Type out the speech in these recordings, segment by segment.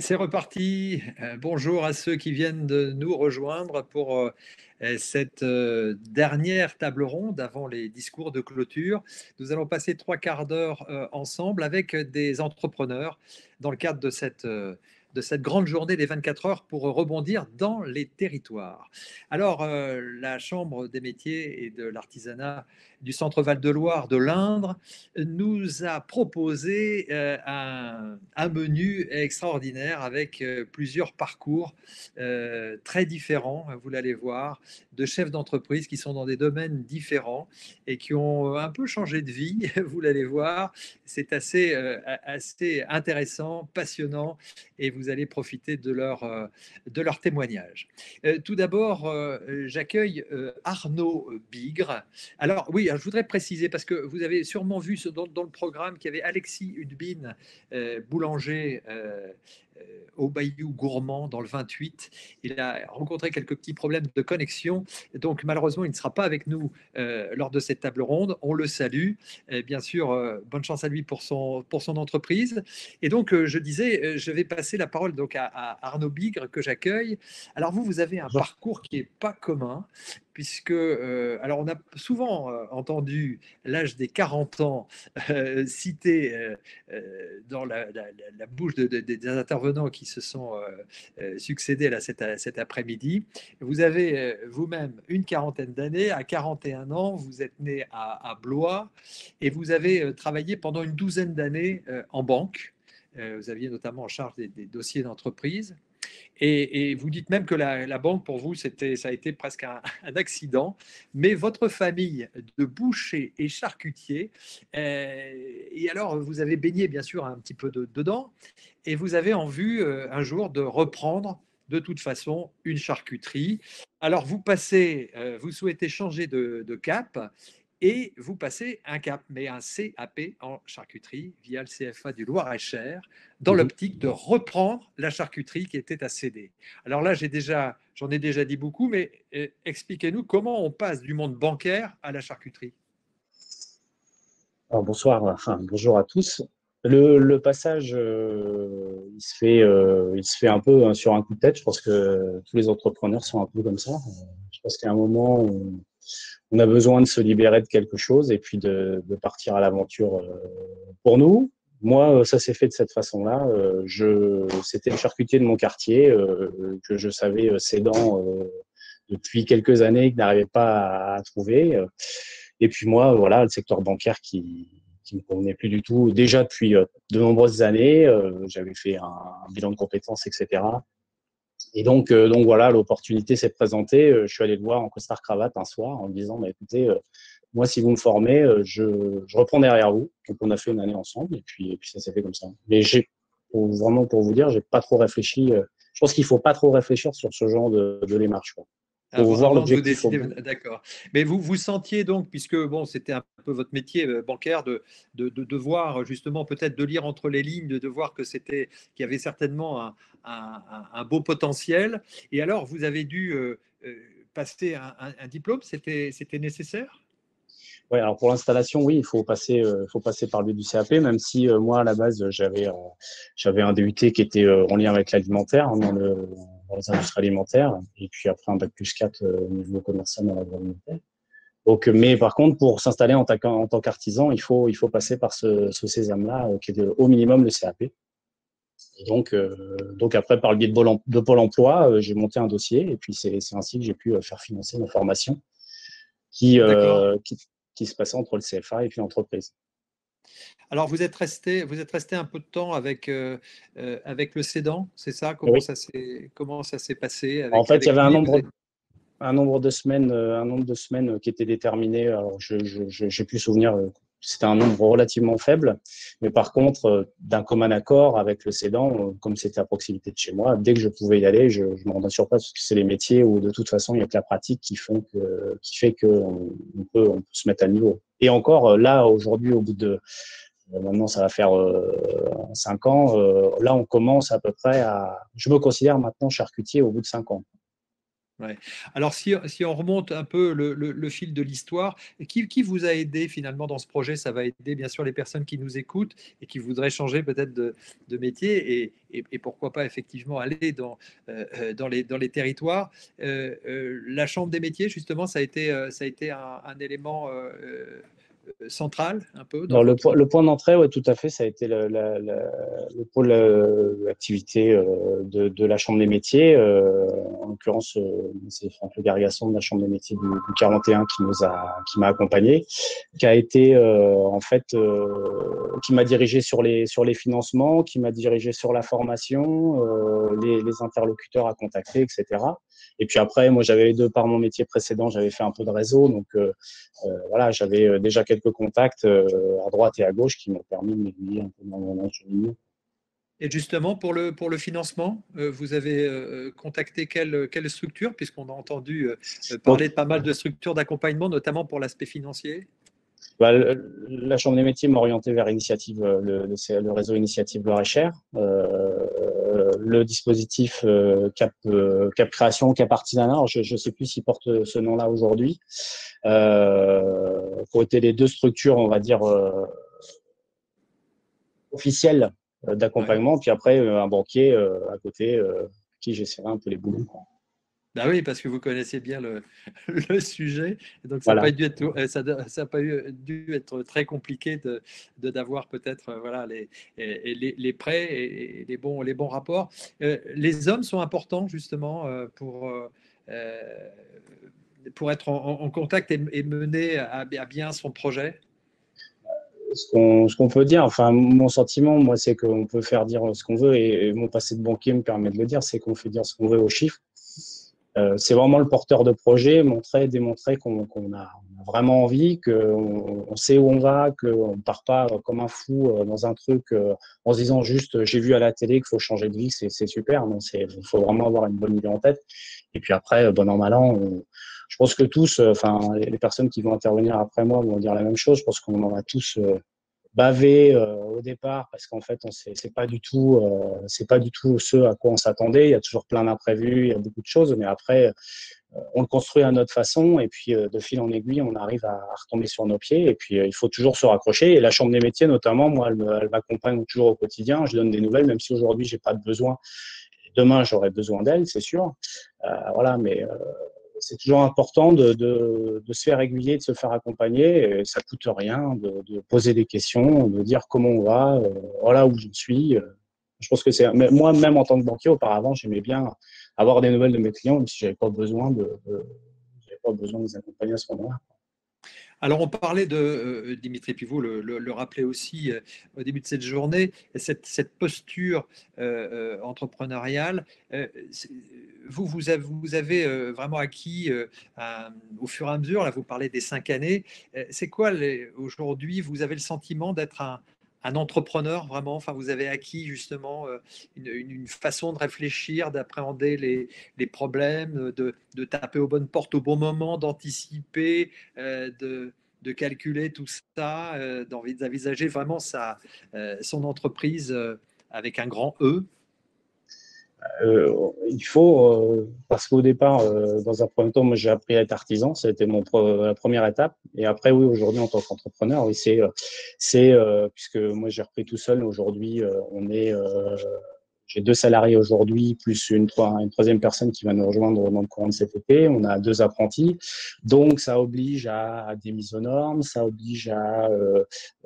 C'est reparti. Bonjour à ceux qui viennent de nous rejoindre pour cette dernière table ronde avant les discours de clôture. Nous allons passer trois quarts d'heure ensemble avec des entrepreneurs dans le cadre de cette grande journée des 24 heures pour rebondir dans les territoires. Alors, la Chambre des métiers et de l'artisanat du Centre Val-de-Loire de l'Indre nous a proposé un menu extraordinaire avec plusieurs parcours très différents, vous l'allez voir, de chefs d'entreprise qui sont dans des domaines différents et qui ont un peu changé de vie, vous l'allez voir. C'est assez intéressant, passionnant et vous allez profiter de leur témoignage. Tout d'abord, j'accueille Arnaud Bigre. Alors oui, je voudrais préciser, parce que vous avez sûrement vu dans le programme qu'il y avait Alexis Hudbin, boulanger au Bayou Gourmand dans le 28. Il a rencontré quelques petits problèmes de connexion, donc malheureusement il ne sera pas avec nous lors de cette table ronde. On le salue, et bien sûr, bonne chance à lui pour son entreprise. Et donc je disais, je vais passer la parole donc à Arnaud Bigre que j'accueille. Alors vous avez un Bonjour. parcours qui n'est pas commun, puisque, alors on a souvent entendu l'âge des 40 ans cité dans la bouche des intervenants qui se sont succédés là, cet après-midi. Vous avez vous-même une quarantaine d'années, à 41 ans, vous êtes né à Blois et vous avez travaillé pendant une douzaine d'années en banque. Vous aviez notamment en charge des dossiers d'entreprise. Et vous dites même que la banque, pour vous, ça a été presque un accident. Mais votre famille de bouchers et charcutiers, et alors vous avez baigné bien sûr un petit peu dedans, et vous avez en vue un jour de reprendre de toute façon une charcuterie. Alors vous souhaitez changer de cap et vous passez un cap, mais un CAP en charcuterie via le CFA du Loir-et-Cher, dans Mhm. l'optique de reprendre la charcuterie qui était à céder. Alors là, j'en ai déjà dit beaucoup, mais expliquez-nous comment on passe du monde bancaire à la charcuterie. Alors, bonsoir, enfin bonjour à tous. Le passage, il se fait un peu hein, sur un coup de tête. Je pense que tous les entrepreneurs sont un peu comme ça. Je pense qu'à un moment, on a besoin de se libérer de quelque chose et puis de partir à l'aventure. Pour nous, moi, ça s'est fait de cette façon-là. C'était le charcutier de mon quartier que je savais cédant depuis quelques années, que n'arrivait pas à trouver. Et puis moi, voilà, le secteur bancaire qui me convenait plus du tout. Déjà depuis de nombreuses années, j'avais fait un bilan de compétences, etc. Et donc voilà, l'opportunité s'est présentée. Je suis allé le voir en costard cravate un soir en me disant, bah, écoutez, moi, si vous me formez, je reprends derrière vous. Donc on a fait une année ensemble et puis ça s'est fait comme ça. Mais vraiment pour vous dire, j'ai pas trop réfléchi. Je pense qu'il faut pas trop réfléchir sur ce genre de démarche, quoi. Faut voir Avant de vous l'objectif au décider, bout. d'accord. Mais vous sentiez donc, puisque bon, c'était un peu votre métier bancaire, de voir justement, peut-être de lire entre les lignes, de voir qu'il y avait certainement un beau potentiel. Et alors, vous avez dû passer un diplôme, c'était nécessaire? Ouais, alors pour l'installation, oui, il faut passer par le biais du CAP, même si moi à la base j'avais un DUT qui était en lien avec l'alimentaire, hein, dans les industries alimentaires, et puis après un bac plus 4 au niveau commercial dans l'agroalimentaire. Donc, mais par contre, pour s'installer en tant qu'artisan, il faut passer par ce sésame-là, qui est au minimum le CAP. Et donc après, par le biais de Pôle emploi, j'ai monté un dossier, et puis c'est ainsi que j'ai pu faire financer ma formation qui, D'accord. euh, qui, qui se passait entre le CFA et puis l'entreprise. Alors, vous êtes resté un peu de temps avec le cédant, c'est ça? Oui. Comment ça s'est passé En fait, il y avec avait lui? un nombre de semaines, qui était déterminé. Alors, j'ai plus souvenir. C'était un nombre relativement faible, mais par contre, d'un commun accord avec le cédant, comme c'était à proximité de chez moi, dès que je pouvais y aller, je me rendais sur place parce que c'est les métiers où de toute façon il y a que la pratique qui fait que on peut se mettre à niveau. Et encore là aujourd'hui, au bout de maintenant, ça va faire 5 ans. Là, on commence à peu près à. Je me considère maintenant charcutier au bout de 5 ans. Ouais. Alors, si on remonte un peu le fil de l'histoire, qui vous a aidé finalement dans ce projet? Ça va aider bien sûr les personnes qui nous écoutent et qui voudraient changer peut-être de métier et pourquoi pas effectivement aller dans les territoires. La Chambre des métiers, justement, ça a été un élément central un peu dans Dans votre... le point d'entrée, ouais, tout à fait, ça a été le pôle activité de la Chambre des métiers. En l'occurrence, c'est Franck Le Gargasson de la Chambre des métiers du 41 qui m'a accompagné, qui a été en fait, qui m'a dirigé sur les financements, qui m'a dirigé sur la formation, les interlocuteurs à contacter, etc. Et puis après, moi, par mon métier précédent, j'avais fait un peu de réseau, donc voilà, j'avais déjà quelques contacts à droite et à gauche qui m'ont permis de m'aiguiller un peu dans le cheminement. Et justement, pour le financement, vous avez contacté quelle structure, puisqu'on a entendu Donc, parler de pas mal de structures d'accompagnement, notamment pour l'aspect financier? bah, la Chambre des métiers m'a orienté vers Initiative, le réseau Initiative Loir-et-Cher, le dispositif Cap Création, Cap Artisanat. Alors, je ne sais plus s'il porte ce nom-là aujourd'hui. Pour été les deux structures, on va dire, officielles Ouais. d'accompagnement. Puis après, un banquier à côté, qui j'essaierai un peu les boulots. Bah oui, parce que vous connaissez bien le sujet. Et donc, ça n'a Voilà. pas dû être, ça a pas dû être très compliqué d'avoir peut-être voilà, les prêts et les bons rapports. Les hommes sont importants justement euh, pour être en contact et mener à bien son projet. Ce qu'on peut dire, enfin, mon sentiment, moi, c'est qu'on peut faire dire ce qu'on veut, et mon passé de banquier me permet de le dire, c'est qu'on fait dire ce qu'on veut aux chiffres. C'est vraiment le porteur de projet, démontrer qu'on a vraiment envie, qu'on sait où on va, qu'on ne part pas comme un fou dans un truc en se disant juste j'ai vu à la télé qu'il faut changer de vie, c'est super. Non, il faut vraiment avoir une bonne idée en tête. Et puis après, bon an, mal an, je pense que tous, enfin, les personnes qui vont intervenir après moi vont dire la même chose. Je pense qu'on en a tous bavé au départ parce qu'en fait, c'est pas du tout ce à quoi on s'attendait. Il y a toujours plein d'imprévus, il y a beaucoup de choses, mais après, on le construit à notre façon et puis de fil en aiguille, on arrive à retomber sur nos pieds et puis il faut toujours se raccrocher. Et la Chambre des métiers, notamment, moi, elle m'accompagne toujours au quotidien. Je donne des nouvelles, même si aujourd'hui, j'ai pas de besoin. Demain, j'aurai besoin d'elle, c'est sûr. Voilà, mais c'est toujours important de se faire aiguiller, de se faire accompagner. Et ça coûte rien de poser des questions, de dire comment on va, voilà où je suis. Je pense que c'est moi même en tant que banquier auparavant, j'aimais bien avoir des nouvelles de mes clients, même si j'avais pas besoin j'avais pas besoin de les accompagner à ce moment-là. Alors, on parlait de Dimitri Pivot, le rappelait aussi au début de cette journée, cette posture entrepreneuriale. C'est- vous avez vraiment acquis au fur et à mesure, là vous parlez des 5 années, c'est quoi aujourd'hui, vous avez le sentiment d'être un entrepreneur vraiment, enfin vous avez acquis justement une façon de réfléchir, d'appréhender les problèmes, de taper aux bonnes portes au bon moment, d'anticiper, de calculer tout ça, d'envisager vraiment son entreprise avec un grand E. Il faut, parce qu'au départ, dans un premier temps, moi j'ai appris à être artisan, ça a été la première étape. Et après, oui, aujourd'hui, en tant qu'entrepreneur, oui, puisque moi j'ai repris tout seul, aujourd'hui, j'ai 2 salariés aujourd'hui, plus une troisième personne qui va nous rejoindre dans le courant de cet été. On a 2 apprentis. Donc, ça oblige à des mises aux normes, ça oblige à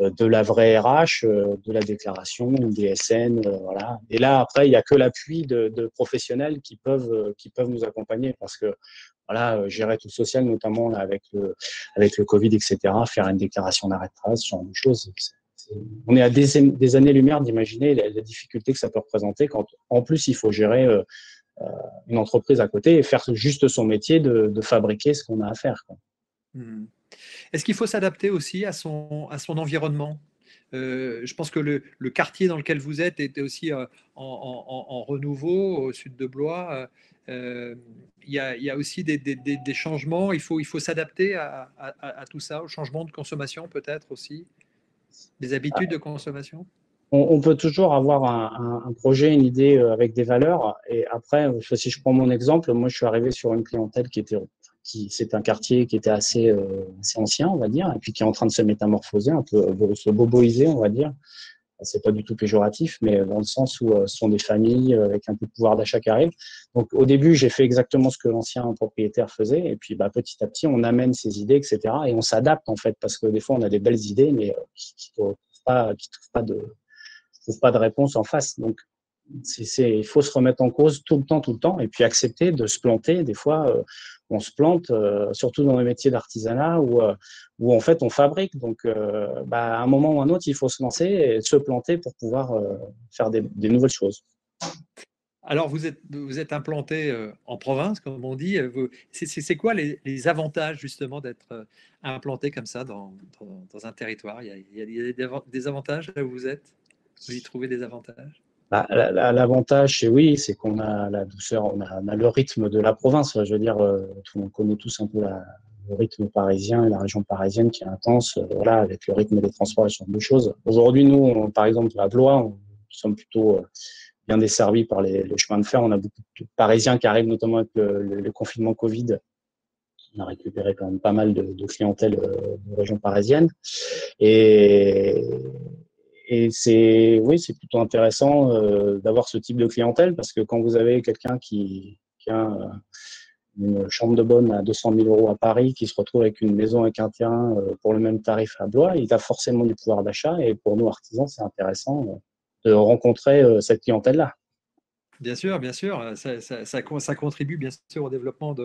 de la vraie RH, de la déclaration, une DSN, voilà. Et là, après, il n'y a que l'appui de professionnels qui peuvent nous accompagner parce que voilà, gérer tout le social, notamment là, avec le Covid, etc., faire une déclaration d'arrêt de travail, ce genre de choses. On est à des années-lumière d'imaginer la difficulté que ça peut représenter quand, en plus, il faut gérer une entreprise à côté et faire juste son métier de fabriquer ce qu'on a à faire, quoi. Hmm. Est-ce qu'il faut s'adapter aussi à son environnement? Je pense que le quartier dans lequel vous êtes était aussi en renouveau au sud de Blois. Il y a aussi des changements. Il faut s'adapter à tout ça, au changement de consommation peut-être aussi, des habitudes de consommation. On peut toujours avoir un projet, une idée avec des valeurs. Et après, si je prends mon exemple, moi, je suis arrivé sur une clientèle c'est un quartier qui était assez ancien, on va dire, et puis qui est en train de se métamorphoser, un peu, de se boboiser, on va dire. C'est pas du tout péjoratif, mais dans le sens où ce sont des familles avec un peu de pouvoir d'achat qui arrivent. Donc, au début, j'ai fait exactement ce que l'ancien propriétaire faisait, et puis petit à petit, on amène ses idées, etc., et on s'adapte en fait, parce que des fois, on a des belles idées, mais qui trouvent pas de réponse en face. Donc, il faut se remettre en cause tout le temps, et puis accepter de se planter. Des fois, on se plante, surtout dans les métiers d'artisanat où en fait on fabrique. Donc, à un moment ou à un autre, il faut se lancer et se planter pour pouvoir faire des nouvelles choses. Alors, vous êtes implanté en province, comme on dit. C'est quoi les avantages justement d'être implanté comme ça dans un territoire? Il y a des avantages là où vous êtes? Vous y trouvez des avantages? L'avantage, c'est qu'on a la douceur, on a le rythme de la province. Je veux dire, on connaît tous un peu le rythme parisien et la région parisienne qui est intense, voilà, avec le rythme des transports et ce genre de choses. Aujourd'hui, nous, par exemple, à Blois, nous sommes plutôt bien desservis par les chemins de fer. On a beaucoup de Parisiens qui arrivent, notamment avec le confinement Covid. On a récupéré quand même pas mal de clientèle de région parisienne. Et, c'est plutôt intéressant d'avoir ce type de clientèle parce que quand vous avez quelqu'un qui a une chambre de bonne à 200 000 euros à Paris, qui se retrouve avec une maison avec un terrain pour le même tarif à Blois, il a forcément du pouvoir d'achat. Et pour nous, artisans, c'est intéressant de rencontrer cette clientèle-là. Bien sûr, ça contribue bien sûr au développement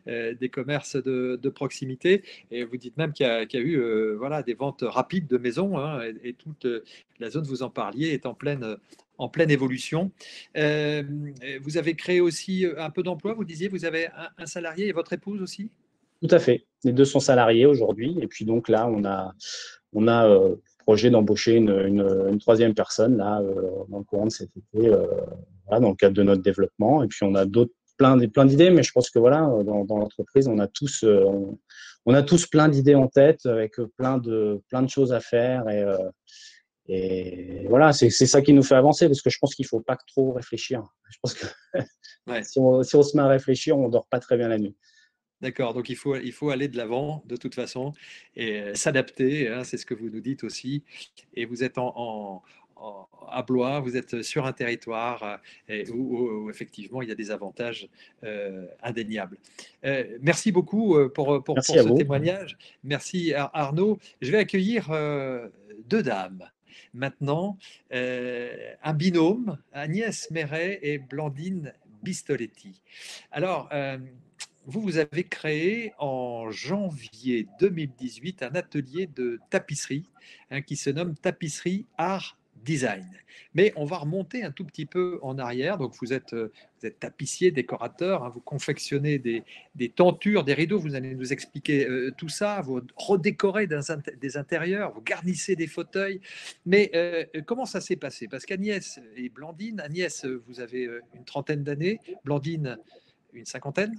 des commerces de proximité. Et vous dites même qu'il y a eu voilà, des ventes rapides de maisons, hein, et toute la zone, vous en parliez, est en pleine évolution. Euh, Vous avez créé aussi un peu d'emplois, vous disiez, vous avez un salarié et votre épouse aussi? Tout à fait. Les deux sont salariés aujourd'hui. Et puis donc là, on a projet d'embaucher une troisième personne là, dans le courant de cet été, voilà, dans le cadre de notre développement. Et puis on a plein d'idées, mais je pense que voilà, dans l'entreprise, on a tous plein d'idées en tête avec plein de choses à faire. Et voilà, c'est ça qui nous fait avancer parce que je pense qu'il ne faut pas trop réfléchir. Je pense que Ouais. si on se met à réfléchir, on ne dort pas très bien la nuit. D'accord, donc il faut aller de l'avant de toute façon et s'adapter, hein, c'est ce que vous nous dites aussi. Et vous êtes à Blois, vous êtes sur un territoire où effectivement il y a des avantages indéniables. Merci beaucoup Merci pour à ce vous. témoignage. Merci Arnaud. Je vais accueillir deux dames maintenant, un binôme, Agnès Méret et Blandine Bistoletti. Alors, vous avez créé en janvier 2018 un atelier de tapisserie, hein, qui se nomme Tapisserie Art Design. Mais on va remonter un tout petit peu en arrière. Donc vous êtes tapissier, décorateur, hein, vous confectionnez des tentures, des rideaux, vous allez nous expliquer tout ça, vous redécorez des intérieurs, vous garnissez des fauteuils. Mais comment ça s'est passé? Parce qu'Agnès et Blandine, Agnès, vous avez une trentaine d'années, Blandine, une cinquantaine.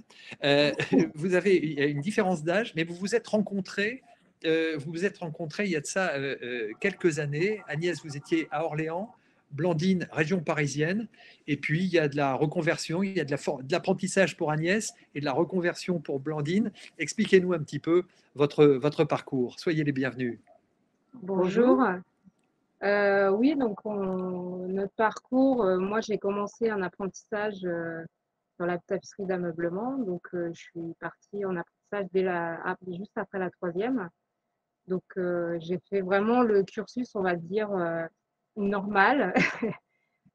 Vous avez il y a une différence d'âge, mais vous vous êtes rencontrés il y a de ça quelques années. Agnès, vous étiez à Orléans, Blandine, région parisienne, et puis il y a de la reconversion, il y a de l'apprentissage pour Agnès et de la reconversion pour Blandine. Expliquez-nous un petit peu votre parcours. Soyez les bienvenus. Bonjour. Oui, donc notre parcours, moi j'ai commencé un apprentissage dans la tapisserie d'ameublement. Donc je suis partie en apprentissage juste après la troisième. Donc j'ai fait vraiment le cursus, on va dire, normal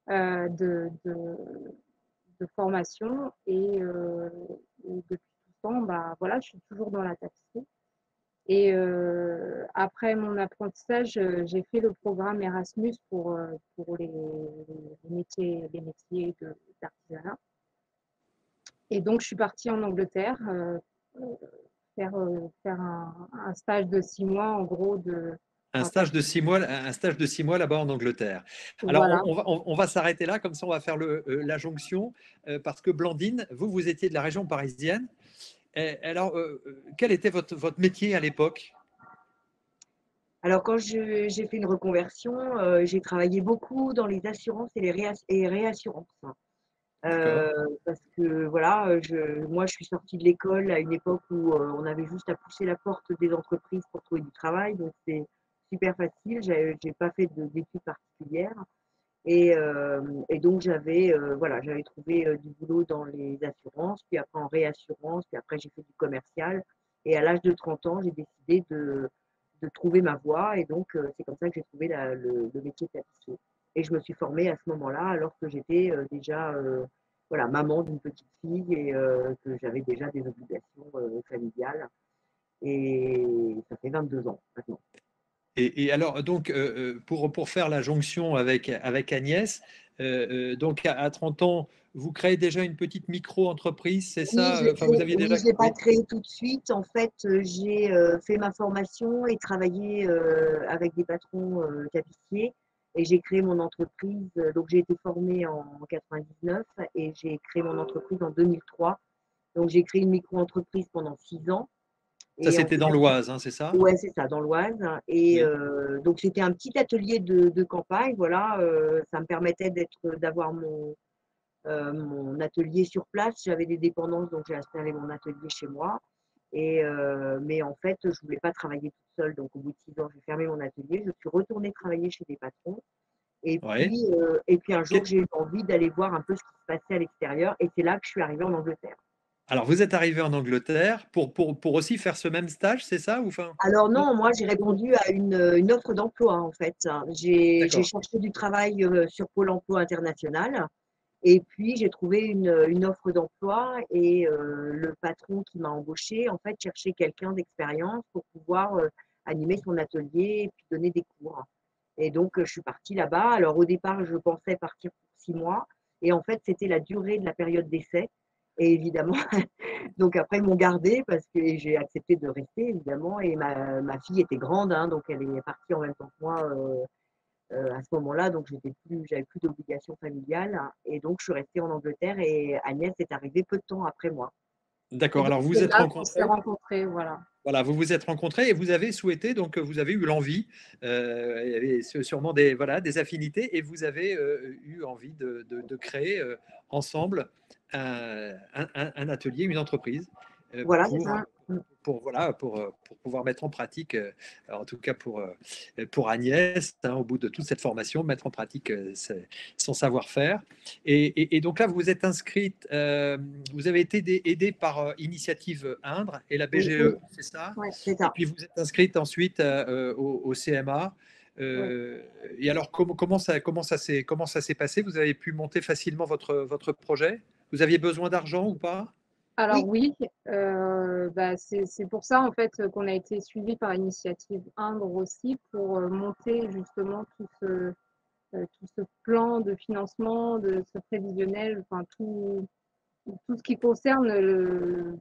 de formation. Et depuis tout ce temps, voilà, je suis toujours dans la tapisserie. Et après mon apprentissage, j'ai fait le programme Erasmus pour les métiers d'artisanat. Et donc, je suis partie en Angleterre faire un stage de 6 mois, en gros, Un stage de 6 mois, un stage de 6 mois là-bas en Angleterre. Alors, voilà. on va s'arrêter là, comme ça on va faire la jonction, parce que Blandine, vous étiez de la région parisienne. Et alors, quel était votre métier à l'époque? Alors, quand j'ai fait une reconversion, j'ai travaillé beaucoup dans les assurances et les réassurances. D'accord. Parce que voilà, moi, je suis sortie de l'école à une époque où on avait juste à pousser la porte des entreprises pour trouver du travail. Donc, c'est super facile. J'ai pas fait d'études particulières. Et donc, voilà, j'avais trouvé du boulot dans les assurances, puis après en réassurance, puis après, j'ai fait du commercial. Et à l'âge de 30 ans, j'ai décidé de trouver ma voie. Et donc, c'est comme ça que j'ai trouvé le métier de tapissier. Et je me suis formée à ce moment-là, alors que j'étais déjà voilà, maman d'une petite fille et que j'avais déjà des obligations familiales. Et ça fait 22 ans maintenant. Et alors, donc, pour faire la jonction avec Agnès, donc à 30 ans, vous créez déjà une petite micro-entreprise, c'est Oui, ça? Enfin, vous aviez oui, déjà. je l'ai pas Oui, créé tout de suite. En fait, j'ai fait ma formation et travaillé avec des patrons tapissiers. Et j'ai créé mon entreprise. Donc, j'ai été formée en 99 et j'ai créé mon entreprise en 2003. Donc, j'ai créé une micro-entreprise pendant 6 ans. ça Et en c'était fait, dans l'Oise, hein, c'est ça? ouais, c'est ça, dans l'Oise. Et Oui. donc, c'était un petit atelier de campagne. Voilà, ça me permettait d'avoir mon atelier sur place. J'avais des dépendances, donc j'ai installé mon atelier chez moi. Mais en fait, je voulais pas travailler toute seule. Donc, au bout de 6 ans, j'ai fermé mon atelier. Je suis retournée travailler chez des patrons. Ouais. Et puis un jour, Que- j'ai eu envie d'aller voir un peu ce qui se passait à l'extérieur. Et c'est là que je suis arrivée en Angleterre. Alors, vous êtes arrivé en Angleterre pour aussi faire ce même stage, c'est ça? Ou enfin, Alors non? non, moi j'ai répondu à une offre d'emploi en fait. J'ai D'accord. cherché du travail sur Pôle emploi international. Et puis, j'ai trouvé une offre d'emploi et le patron qui m'a embauché en fait, cherchait quelqu'un d'expérience pour pouvoir animer son atelier et puis donner des cours. Et donc, je suis partie là-bas. Alors, au départ, je pensais partir pour 6 mois. Et en fait, c'était la durée de la période d'essai. Et évidemment, donc après, ils m'ont gardée parce que j'ai accepté de rester, évidemment. Et ma fille était grande, hein, donc elle est partie en même temps que moi à ce moment-là, donc j'avais plus d'obligations familiales et donc je suis restée en Angleterre et Agnès est arrivée peu de temps après moi. Et D'accord. donc, Alors, vous vous c'est êtes là qu'on s'est rencontrés. rencontrés, voilà. Voilà, vous vous êtes rencontrés et vous avez souhaité, donc vous avez eu l'envie, il y avait sûrement des, voilà, des affinités, et vous avez eu envie de créer ensemble un atelier, une entreprise Voilà, c'est pour, ça. Mmh. voilà, pour pouvoir mettre en pratique, en tout cas pour Agnès, hein, au bout de toute cette formation, mettre en pratique son savoir-faire. Et donc là, vous vous êtes inscrite, vous avez été aidé par Initiative Indre et la Oui, oui, BGE, c'est ça? ouais, c'est Et ça. puis vous êtes inscrite ensuite au CMA. Ouais. Et alors, comment ça s'est passé? Vous avez pu monter facilement votre projet? Vous aviez besoin d'argent ou pas? Alors Oui, oui, bah, c'est pour ça en fait qu'on a été suivi par Initiative Indre aussi pour monter justement tout ce plan de financement, de ce prévisionnel, enfin tout ce qui concerne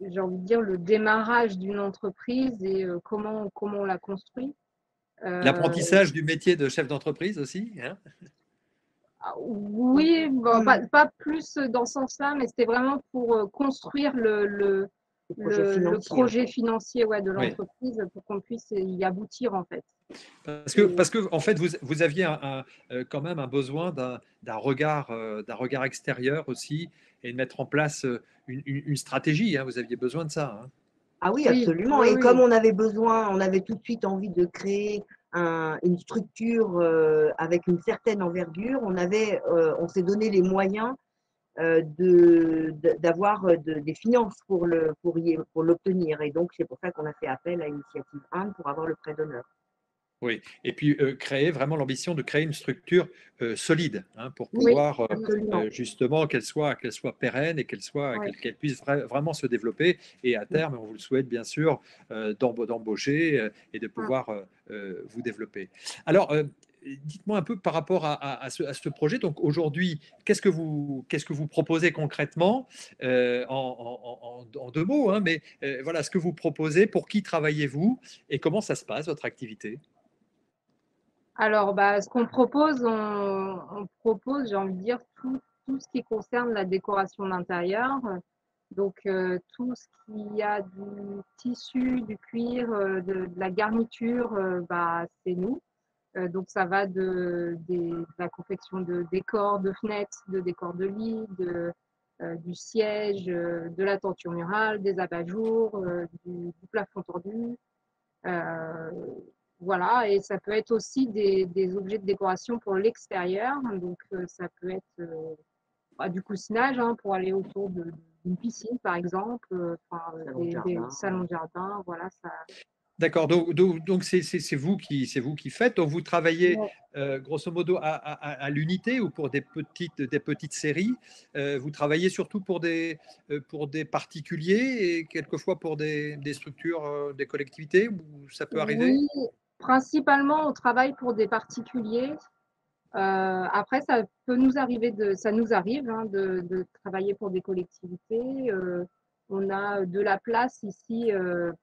j'ai envie de dire le démarrage d'une entreprise et comment on la construit. Euh, L'apprentissage du métier de chef d'entreprise aussi, hein? oui, bon, mmh, pas plus dans ce sens-là, mais c'était vraiment pour construire le projet le financier en projet fait. financier, ouais, de Oui. l'entreprise pour qu'on puisse y aboutir en fait. Et Parce que en fait, vous aviez quand même un besoin d'un regard extérieur aussi et de mettre en place une stratégie, hein. Vous aviez besoin de ça, hein. Ah oui, oui, absolument. oui, Et comme oui. on avait tout de suite envie de créer une structure avec une certaine envergure, on s'est donné les moyens d'avoir des finances pour l'obtenir. Et donc, c'est pour ça qu'on a fait appel à Initiative 1 pour avoir le prêt d'honneur. Oui. Et puis créer vraiment l'ambition de créer une structure solide, hein, pour Oui, pouvoir absolument. justement qu'elle soit pérenne et Oui. qu'elle puisse vraiment se développer et à terme, on vous le souhaite bien sûr, d'embaucher et de pouvoir vous développer. Alors, dites-moi un peu par rapport à ce projet. Donc aujourd'hui, qu'est-ce que vous proposez concrètement en deux mots, hein, mais voilà ce que vous proposez, pour qui travaillez-vous et comment ça se passe, votre activité? Alors, bah, ce qu'on propose, on propose, j'ai envie de dire, tout ce qui concerne la décoration d'intérieur. Donc, tout ce qui a du tissu, du cuir, de la garniture, bah, c'est nous. Donc, ça va de la confection de décors de fenêtres, de décors de lits, du siège, de la tenture murale, des abat-jours, du plafond tordu. Euh, voilà, et ça peut être aussi des objets de décoration pour l'extérieur. Donc, ça peut être du cousinage pour aller autour d'une piscine, par exemple, des salons de jardin. Voilà, ça. D'accord, donc c'est vous qui faites. Donc vous travaillez Ouais. grosso modo à l'unité ou pour des petites séries. Vous travaillez surtout pour des particuliers et quelquefois pour des structures, des collectivités où ça peut arriver? Oui, principalement, on travaille pour des particuliers. Après, ça nous arrive de travailler pour des collectivités. On a de la place ici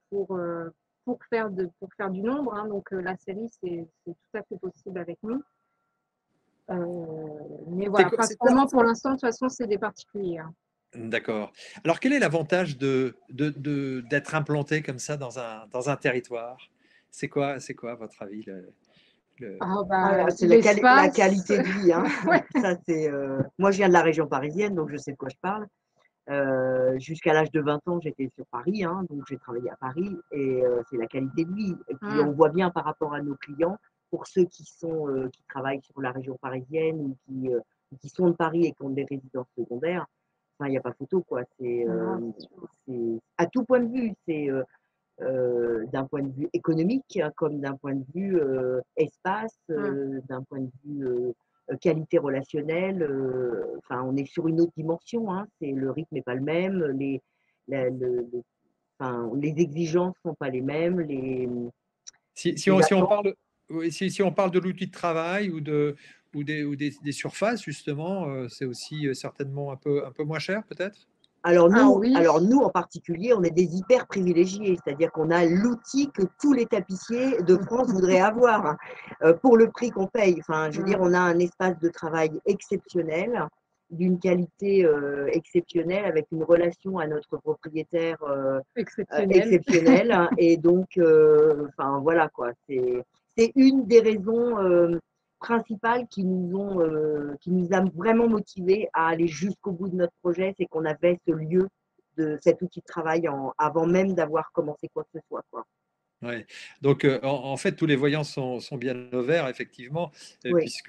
pour faire du nombre. Donc, la série, c'est tout à fait possible avec nous. Mais voilà, C'est quoi? principalement pour l'instant, de toute façon, c'est des particuliers. D'accord. Alors quel est l'avantage d'être implanté comme ça dans un territoire? C'est quoi à votre avis le- C'est la qualité de vie. Hein. Ça, moi, je viens de la région parisienne, donc je sais de quoi je parle. Jusqu'à l'âge de 20 ans, j'étais sur Paris, donc j'ai travaillé à Paris et c'est la qualité de vie. Et puis on voit bien par rapport à nos clients, pour ceux qui travaillent sur la région parisienne ou qui sont de Paris et qui ont des résidences secondaires, enfin, il n'y a pas photo, quoi. C'est à tout point de vue. C'est d'un point de vue économique, comme d'un point de vue espace, d'un point de vue qualité relationnelle. Enfin, on est sur une autre dimension. Le rythme n'est pas le même, les exigences ne sont pas les mêmes. Si on parle, oui, si on parle de l'outil de travail ou des surfaces, justement, c'est aussi certainement un peu moins cher, peut-être? Alors Oui. nous, en particulier, on est des hyper privilégiés, c'est-à-dire qu'on a l'outil que tous les tapissiers de France voudraient avoir pour le prix qu'on paye. Enfin, je veux dire, on a un espace de travail exceptionnel, d'une qualité exceptionnelle, avec une relation à notre propriétaire exceptionnelle. Et donc, enfin voilà quoi, c'est une des raisons principales qui nous a vraiment motivés à aller jusqu'au bout de notre projet, c'est qu'on avait ce lieu de cet outil de travail avant même d'avoir commencé quoi que ce soit, quoi. Ouais. Donc, en fait, tous les voyants sont bien au vert, effectivement, Oui. puisque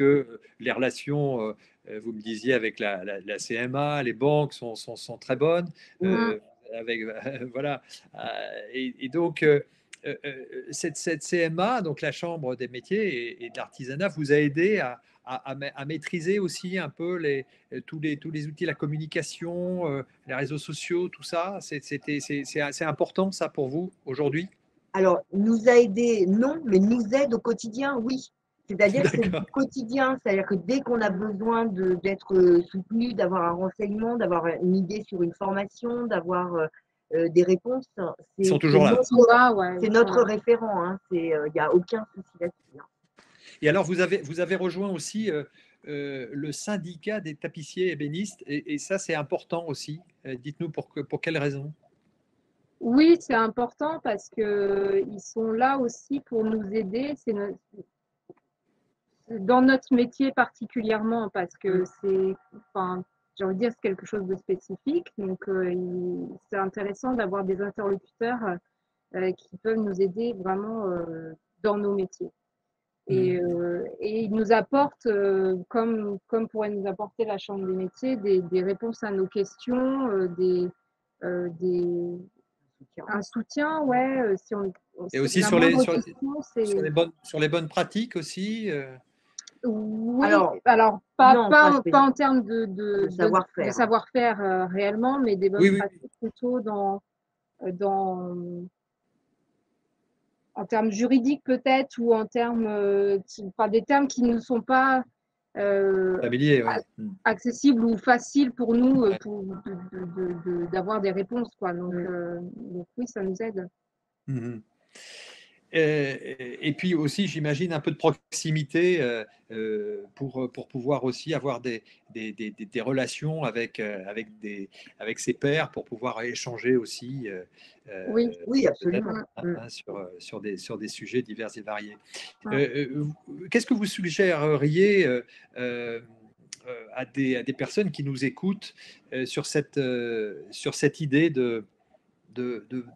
les relations, vous me disiez, avec la CMA, les banques sont très bonnes. Avec, voilà. Et donc, cette CMA, donc la Chambre des métiers et de l'artisanat, vous a aidé à maîtriser aussi un peu tous les outils, la communication, les réseaux sociaux, tout ça. C'est important, ça, pour vous, aujourd'hui? Alors, nous a aidé, non, mais nous aide au quotidien, oui. C'est-à-dire que c'est du D'accord. quotidien, c'est-à-dire que dès qu'on a besoin d'être soutenu, d'avoir un renseignement, d'avoir une idée sur une formation, d'avoir des réponses, Ils sont c'est toujours là. notre référent. Il n'y a aucun souci là-dessus. Et alors, vous avez rejoint aussi le syndicat des tapissiers ébénistes, et ça, c'est important aussi. Dites-nous pour quelles raisons? Oui, c'est important parce qu'ils sont là aussi pour nous aider. Dans notre métier particulièrement, parce que j'ai envie de dire, c'est quelque chose de spécifique. Donc, c'est intéressant d'avoir des interlocuteurs qui peuvent nous aider vraiment dans nos métiers. Et ils nous apportent, comme pourrait nous apporter la Chambre des métiers, des réponses à nos questions, un soutien, ouais. Et aussi La moindre question, sur les bonnes pratiques aussi. Oui, alors pas non, en termes de savoir-faire réellement, mais des bonnes Oui, pratiques plutôt dans en termes juridiques peut-être, ou en termes, des termes qui ne sont pas familier, oui. accessibles ou faciles pour nous d'avoir des réponses, quoi. Donc oui, ça nous aide. Mhm. Et puis aussi, j'imagine, un peu de proximité pour pouvoir aussi avoir des relations avec ses pairs, pour pouvoir échanger aussi Oui, Oui, peut-être absolument. sur des sujets divers et variés. mm. Qu'est-ce que vous suggéreriez à des personnes qui nous écoutent sur cette idée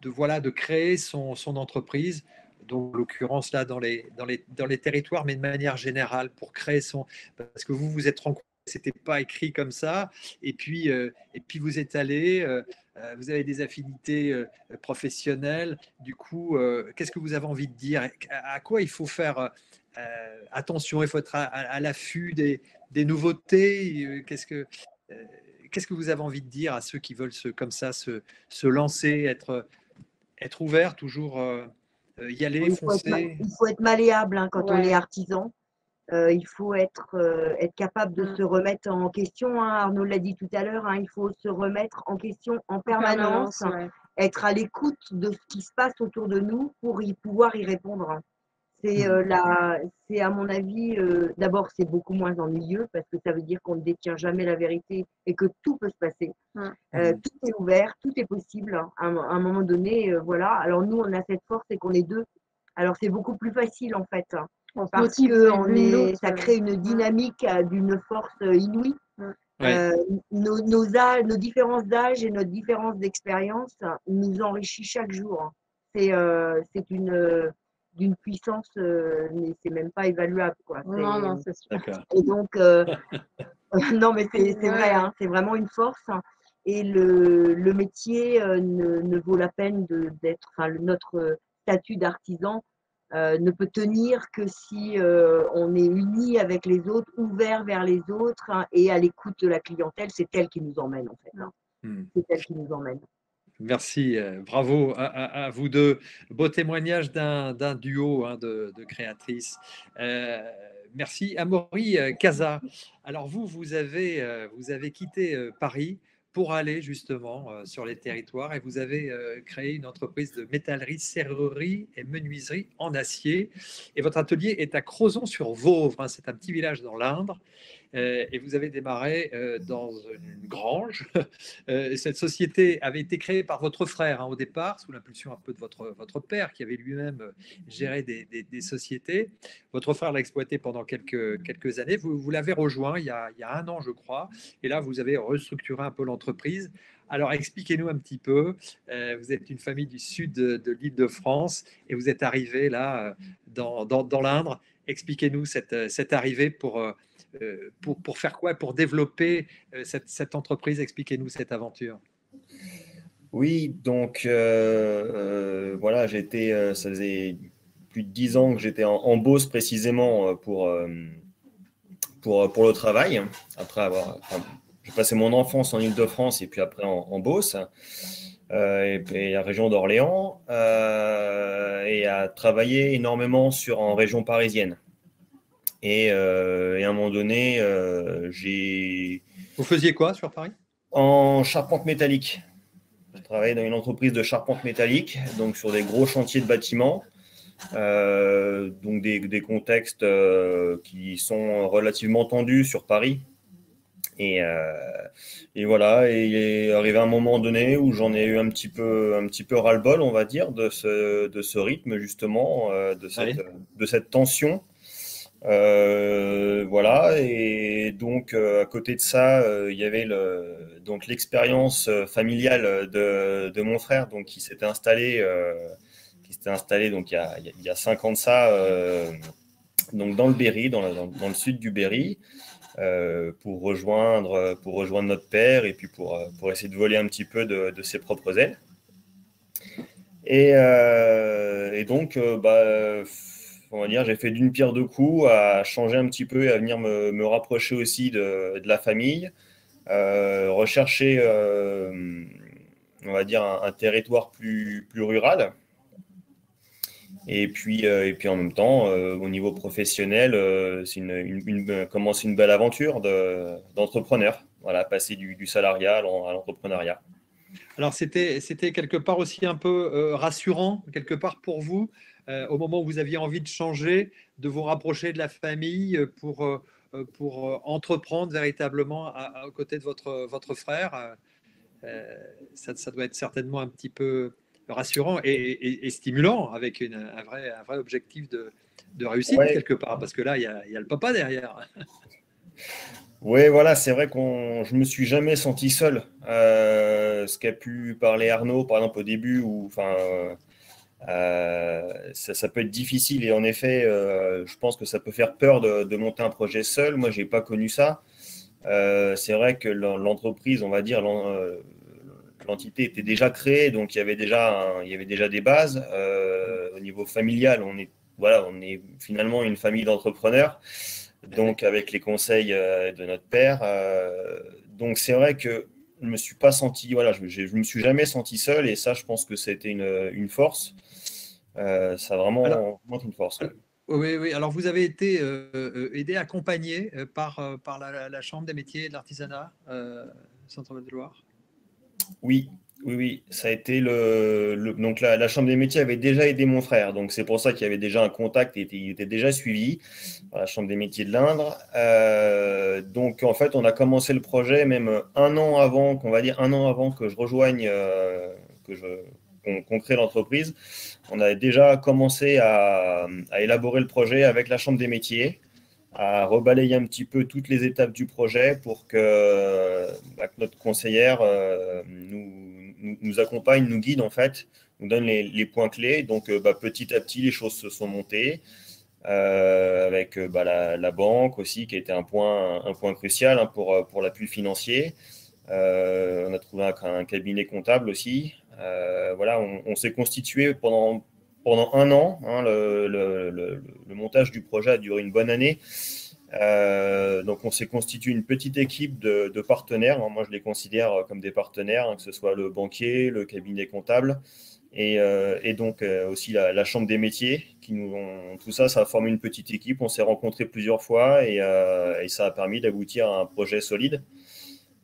voilà, de créer son entreprise, donc en l'occurrence là dans les territoires, mais de manière générale pour créer parce que vous êtes rencontrés, c'était pas écrit comme ça, et puis vous êtes allé, vous avez des affinités professionnelles, du coup, qu'est-ce que vous avez envie de dire, à quoi il faut faire attention, il faut être à l'affût des nouveautés, euh, qu'est-ce que vous avez envie de dire à ceux qui veulent comme ça se lancer, être ouvert, toujours y aller, Oui, foncer. il faut être malléable hein, quand on est Ouais. artisan. Il faut être capable de se remettre en question, hein. Arnaud l'a dit tout à l'heure, hein, il faut se remettre en question en permanence, Ouais. être à l'écoute de ce qui se passe autour de nous pour pouvoir y répondre. C'est c'est à mon avis, d'abord c'est beaucoup moins ennuyeux parce que ça veut dire qu'on ne détient jamais la vérité et que tout peut se passer. Tout est ouvert, tout est possible hein, à un moment donné. Voilà. Alors nous, on a cette force, c'est qu'on est deux. Alors c'est beaucoup plus facile en fait, hein, On se parce motive que l'une l'autre. ça crée une dynamique d'une force inouïe. Ouais, Nos différences d'âge et notre différence d'expérience nous enrichit chaque jour, hein. C'est d'une puissance, mais c'est même pas évaluable, quoi. Non, c'est sûr. d'accord. Et donc, non, mais c'est vrai, Ouais. hein, c'est vraiment une force, hein. Et le métier ne vaut la peine d'être, enfin, notre statut d'artisan ne peut tenir que si on est unis avec les autres, ouvert vers les autres hein, et à l'écoute de la clientèle. C'est elle qui nous emmène, en fait, hein. Hmm. C'est elle qui nous emmène. Merci, bravo à vous deux. Beau témoignage d'un duo hein, de créatrices. Merci. Amaury Casa. Alors vous avez quitté Paris pour aller justement sur les territoires et vous avez créé une entreprise de métallerie, serrurerie et menuiserie en acier. Et votre atelier est à Crozon-sur-Vauvre, hein, c'est un petit village dans l'Indre. Et vous avez démarré dans une grange. Cette société avait été créée par votre frère hein, au départ, sous l'impulsion un peu de votre père, qui avait lui-même géré des sociétés. Votre frère l'a exploité pendant quelques années. Vous l'avez rejoint il y a un an, je crois. Et là, vous avez restructuré un peu l'entreprise. Alors, expliquez-nous un petit peu. Vous êtes une famille du sud de l'Île-de-France et vous êtes arrivé là dans l'Indre. Expliquez-nous cette arrivée pour faire quoi? Pour développer cette entreprise? Expliquez-nous cette aventure. Oui, donc voilà, ça faisait plus de 10 ans que j'étais en Beauce précisément pour le travail. J'ai passé mon enfance en Île-de-France et puis après en Beauce, et la région d'Orléans, et à travailler énormément en région parisienne. Et à un moment donné, Vous faisiez quoi sur Paris? en charpente métallique. Je travaillais dans une entreprise de charpente métallique, donc sur des gros chantiers de bâtiments, donc des contextes qui sont relativement tendus sur Paris. Et voilà, et il est arrivé un moment donné où j'en ai eu un petit peu ras-le-bol, on va dire, de ce rythme justement, de cette tension. Voilà, et donc à côté de ça, il y avait donc l'expérience familiale de mon frère, donc qui s'était installé donc il y a 5 ans de ça, donc dans le Berry, dans le sud du Berry, pour rejoindre notre père et puis pour essayer de voler un petit peu de ses propres ailes. Et donc, on va dire, j'ai fait d'une pierre deux coups à changer un petit peu et à venir me rapprocher aussi de la famille, rechercher, on va dire, un territoire plus rural. Et puis en même temps, au niveau professionnel, commence une belle aventure d'entrepreneur. Voilà, passer du salariat à l'entrepreneuriat. Alors, c'était quelque part aussi un peu rassurant, quelque part pour vous, au moment où vous aviez envie de changer, de vous rapprocher de la famille pour entreprendre véritablement aux côtés de votre frère. Ça doit être certainement un petit peu rassurant et stimulant avec un vrai objectif de réussite Ouais. quelque part, parce que là, il y a le papa derrière. Oui, voilà, c'est vrai je me suis jamais senti seul. Ce qu'a pu parler Arnaud, par exemple, au début, ça peut être difficile. Et en effet, je pense que ça peut faire peur de monter un projet seul. Moi, j'ai pas connu ça. C'est vrai que l'entreprise, on va dire, l'entité était déjà créée, donc il y avait déjà des bases. Au niveau familial, on est finalement une famille d'entrepreneurs, donc avec les conseils de notre père. Donc c'est vrai que je me suis pas senti, voilà, je me suis jamais senti seul, et ça, je pense que c'était une force. Ça a Alors, vraiment montré une force. Ouais. oui, oui. Alors, vous avez été aidé, accompagné par la Chambre des métiers et de l'artisanat, Centre-Val de Loire. Oui, oui, oui. Ça a été donc la Chambre des métiers avait déjà aidé mon frère, donc c'est pour ça qu'il y avait déjà un contact et il était déjà suivi par la Chambre des métiers de l'Indre. Donc en fait, on a commencé le projet même un an avant, qu'on va dire un an avant que je rejoigne, qu'on crée l'entreprise. On avait déjà commencé à élaborer le projet avec la Chambre des métiers, à rebalayer un petit peu toutes les étapes du projet pour que notre conseillère nous accompagne, nous guide en fait, nous donne les points clés. Donc petit à petit, les choses se sont montées avec la banque aussi, qui a été un point crucial hein, pour l'appui financier. On a trouvé un cabinet comptable aussi. Voilà, on s'est constitué pendant un an. Hein, le montage du projet a duré une bonne année. Donc on s'est constitué une petite équipe de partenaires. Moi, je les considère comme des partenaires, hein, que ce soit le banquier, le cabinet comptable et donc aussi la Chambre des métiers. Tout ça, ça a formé une petite équipe. On s'est rencontrés plusieurs fois et ça a permis d'aboutir à un projet solide.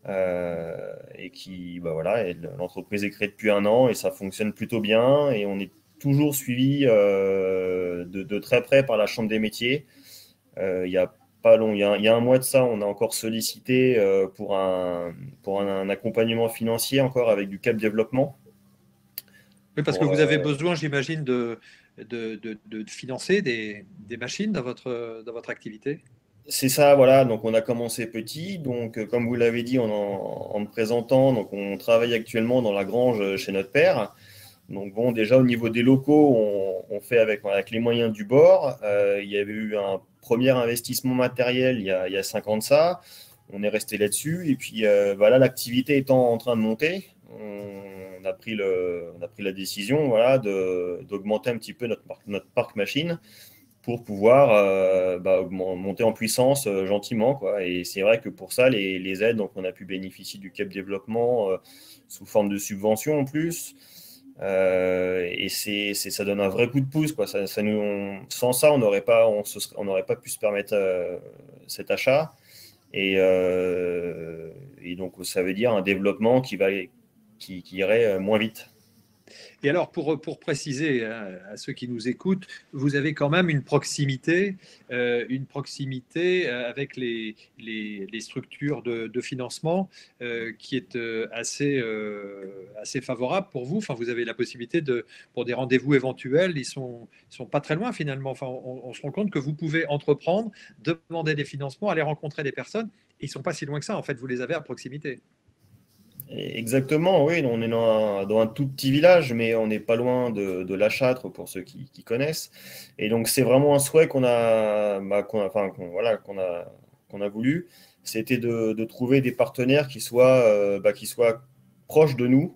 Voilà, et l'entreprise est créée depuis un an et ça fonctionne plutôt bien et on est toujours suivi de très près par la Chambre des métiers. Il y a pas long, il y a un mois de ça, on a encore sollicité pour un accompagnement financier encore avec du cap développement. Oui, parce que vous avez besoin, j'imagine, de financer des machines dans votre activité. C'est ça, voilà. Donc, on a commencé petit. Donc, comme vous l'avez dit en me présentant, donc on travaille actuellement dans la grange chez notre père. Donc, bon, déjà au niveau des locaux, on fait avec les moyens du bord. Il y avait eu un premier investissement matériel il y a 5 ans de ça. On est resté là-dessus. Et puis, voilà, l'activité étant en train de monter, on a pris la décision, voilà, d'augmenter un petit peu notre parc machine pour pouvoir monter en puissance gentiment, quoi. Et c'est vrai que pour ça, les aides, donc on a pu bénéficier du CAP développement sous forme de subvention en plus. Et ça donne un vrai coup de pouce, quoi. Sans ça, on n'aurait pas pu se permettre cet achat. Et donc, ça veut dire un développement qui irait moins vite. Et alors, pour préciser à ceux qui nous écoutent, vous avez quand même une proximité avec les structures de financement qui est assez favorable pour vous. Enfin, vous avez la possibilité pour des rendez-vous éventuels, ils sont pas très loin finalement. Enfin, on se rend compte que vous pouvez entreprendre, demander des financements, aller rencontrer des personnes. Ils ne sont pas si loin que ça. En fait, vous les avez à proximité. Exactement, oui, on est dans un tout petit village, mais on n'est pas loin de La Châtre pour ceux qui connaissent. Et donc c'est vraiment un souhait qu'on a voulu, c'était de trouver des partenaires qui soient proches de nous,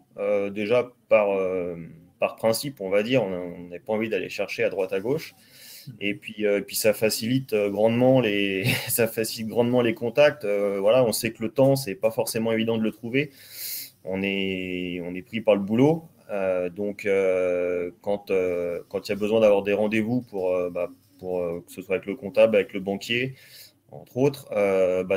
déjà par principe, on va dire, on n'a pas envie d'aller chercher à droite à gauche. Et puis ça facilite grandement ça facilite grandement les contacts. Voilà, on sait que le temps, c'est pas forcément évident de le trouver. On est pris par le boulot. Donc, quand il y a besoin d'avoir des rendez-vous pour que ce soit avec le comptable, avec le banquier, entre autres,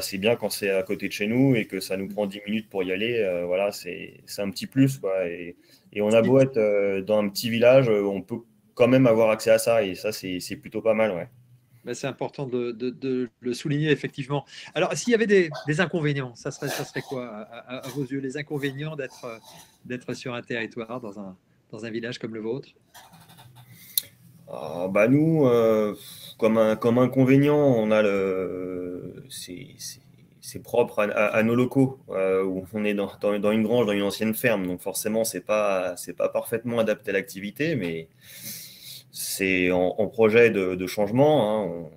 c'est bien quand c'est à côté de chez nous et que ça nous prend 10 minutes pour y aller. Voilà, c'est un petit plus, quoi. Et on a beau être dans un petit village, on peut quand même avoir accès à ça. Et ça, c'est plutôt pas mal, ouais. Ben, c'est important de le souligner, effectivement. Alors, s'il y avait des inconvénients, ça serait quoi, à vos yeux, les inconvénients d'être sur un territoire, dans un village comme le vôtre? Bah nous, comme inconvénient, on a c'est propre à nos locaux, où on est dans une grange, dans une ancienne ferme. Donc forcément, c'est pas parfaitement adapté à l'activité, mais c'est en projet de changement, hein.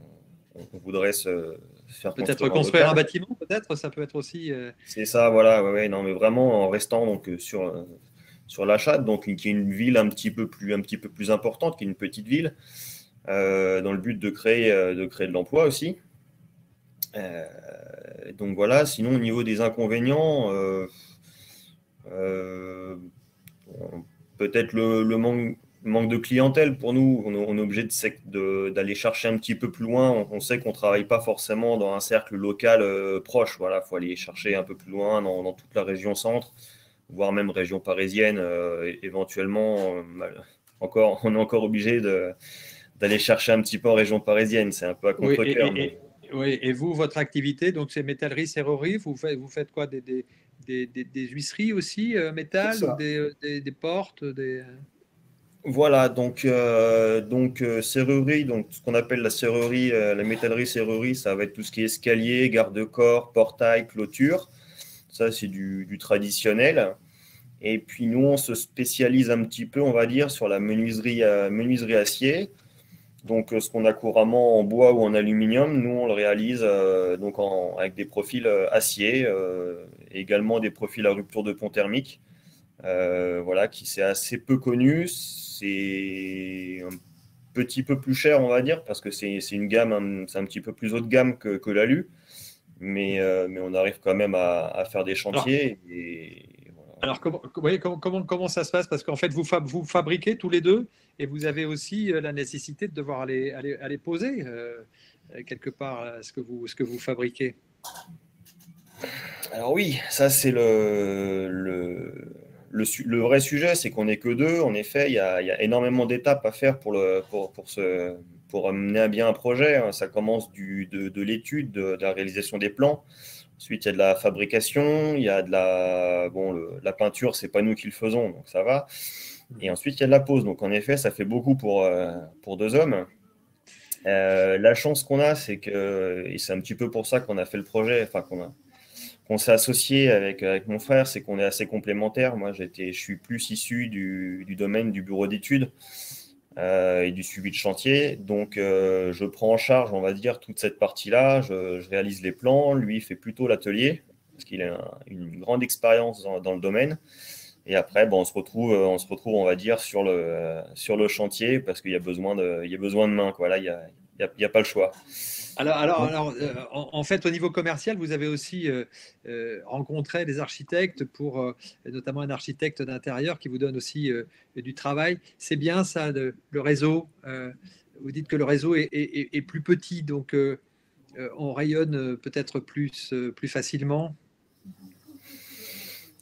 On voudrait se faire Peut-être construire un construire un local. bâtiment, peut-être, ça peut être aussi. C'est ça, voilà, ouais, ouais, non, mais vraiment en restant donc sur la Châtre, donc qui est une ville un petit peu plus importante, qui est une petite ville, dans le but de créer de l'emploi aussi. Euh, donc voilà, sinon au niveau des inconvénients, euh, peut-être le manque de clientèle pour nous. On est obligé d'aller chercher un petit peu plus loin. On sait qu'on ne travaille pas forcément dans un cercle local proche. Voilà, faut aller chercher un peu plus loin dans toute la région centre, voire même région parisienne, éventuellement. On est encore obligé d'aller chercher un petit peu en région parisienne. C'est un peu à Oui, contre-cœur. Mais oui, et vous, votre activité, donc c'est métallerie, serrurerie, vous faites quoi, des huisseries aussi, c'est métal, ou ça. des portes, Voilà, donc serrurerie, donc ce qu'on appelle la serrurerie, la métallerie serrurerie, ça va être tout ce qui est escalier, garde-corps, portail, clôture. Ça, c'est du traditionnel. Et puis nous, on se spécialise un petit peu, on va dire, sur la menuiserie acier. Donc ce qu'on a couramment en bois ou en aluminium, nous, on le réalise donc avec des profils acier, et également des profils à rupture de pont thermique. Voilà, qui c'est assez peu connu. C'est un petit peu plus cher, on va dire, parce que c'est une gamme, c'est un petit peu plus haut de gamme que l'alu, mais on arrive quand même à faire des alors, chantiers. Et voilà. alors comment ça se passe? Parce qu'en fait, vous fabriquez tous les deux, et vous avez aussi la nécessité de devoir aller poser quelque part ce que vous fabriquez. Alors oui, ça c'est le vrai sujet, c'est qu'on n'est que deux. En effet, il y a énormément d'étapes à faire pour mener à bien un projet, hein. Ça commence de l'étude, de la réalisation des plans. Ensuite, il y a de la fabrication, il y a la peinture, c'est pas nous qui le faisons, donc ça va. Et ensuite, il y a de la pose. Donc en effet, ça fait beaucoup pour deux hommes. La chance qu'on a, c'est que, et c'est un petit peu pour ça qu'on a fait le projet, enfin qu'on s'est associé avec mon frère, c'est qu'on est assez complémentaires. Moi, je suis plus issu du domaine du bureau d'études et du suivi de chantier. Donc, je prends en charge, on va dire, toute cette partie-là. Je réalise les plans. Lui, il fait plutôt l'atelier parce qu'il a une grande expérience dans le domaine. Et après, bon, on se retrouve, on va dire, sur le chantier parce qu'il y a besoin de mains, quoi. Là, il y a pas le choix. En fait, au niveau commercial, vous avez aussi rencontré des architectes notamment un architecte d'intérieur qui vous donne aussi du travail. C'est bien ça, le réseau. Vous dites que le réseau est plus petit, donc on rayonne peut-être plus facilement.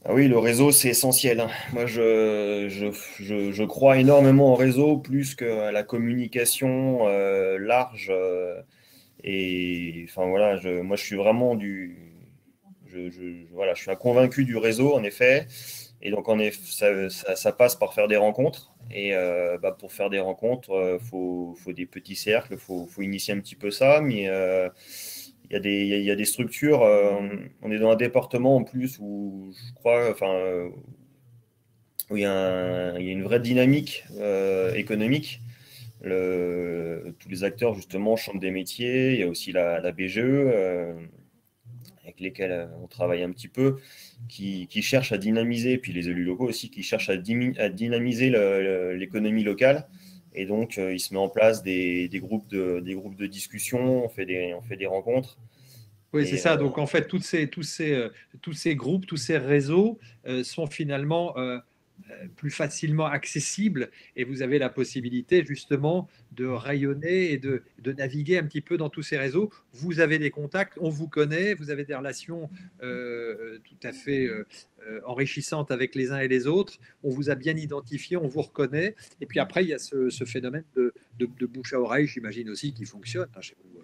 Ah oui, le réseau, c'est essentiel, hein. Moi, je crois énormément au réseau plus qu'à la communication large. Et enfin, voilà, moi, je suis vraiment voilà, je suis un convaincu du réseau, en effet. Et donc, en effet, ça passe par faire des rencontres. Et pour faire des rencontres, faut des petits cercles, faut initier un petit peu ça. Mais il y a des structures. On est dans un département en plus où je crois, enfin, où il y a une vraie dynamique économique. Tous les acteurs, justement, chambre des métiers. Il y a aussi la BGE, avec lesquels on travaille un petit peu, qui cherchent à dynamiser, puis les élus locaux aussi, qui cherchent à dynamiser l'économie locale. Et donc, il se met en place des groupes de discussion, on fait des rencontres. Oui, c'est Et ça. Donc, en fait, tous ces groupes, tous ces réseaux sont finalement plus facilement accessibles, et vous avez la possibilité justement de rayonner et de naviguer un petit peu dans tous ces réseaux. Vous avez des contacts, on vous connaît, vous avez des relations tout à fait enrichissante avec les uns et les autres. On vous a bien identifié, on vous reconnaît. Et puis après, il y a ce phénomène de bouche à oreille, j'imagine aussi, qui fonctionne chez vous,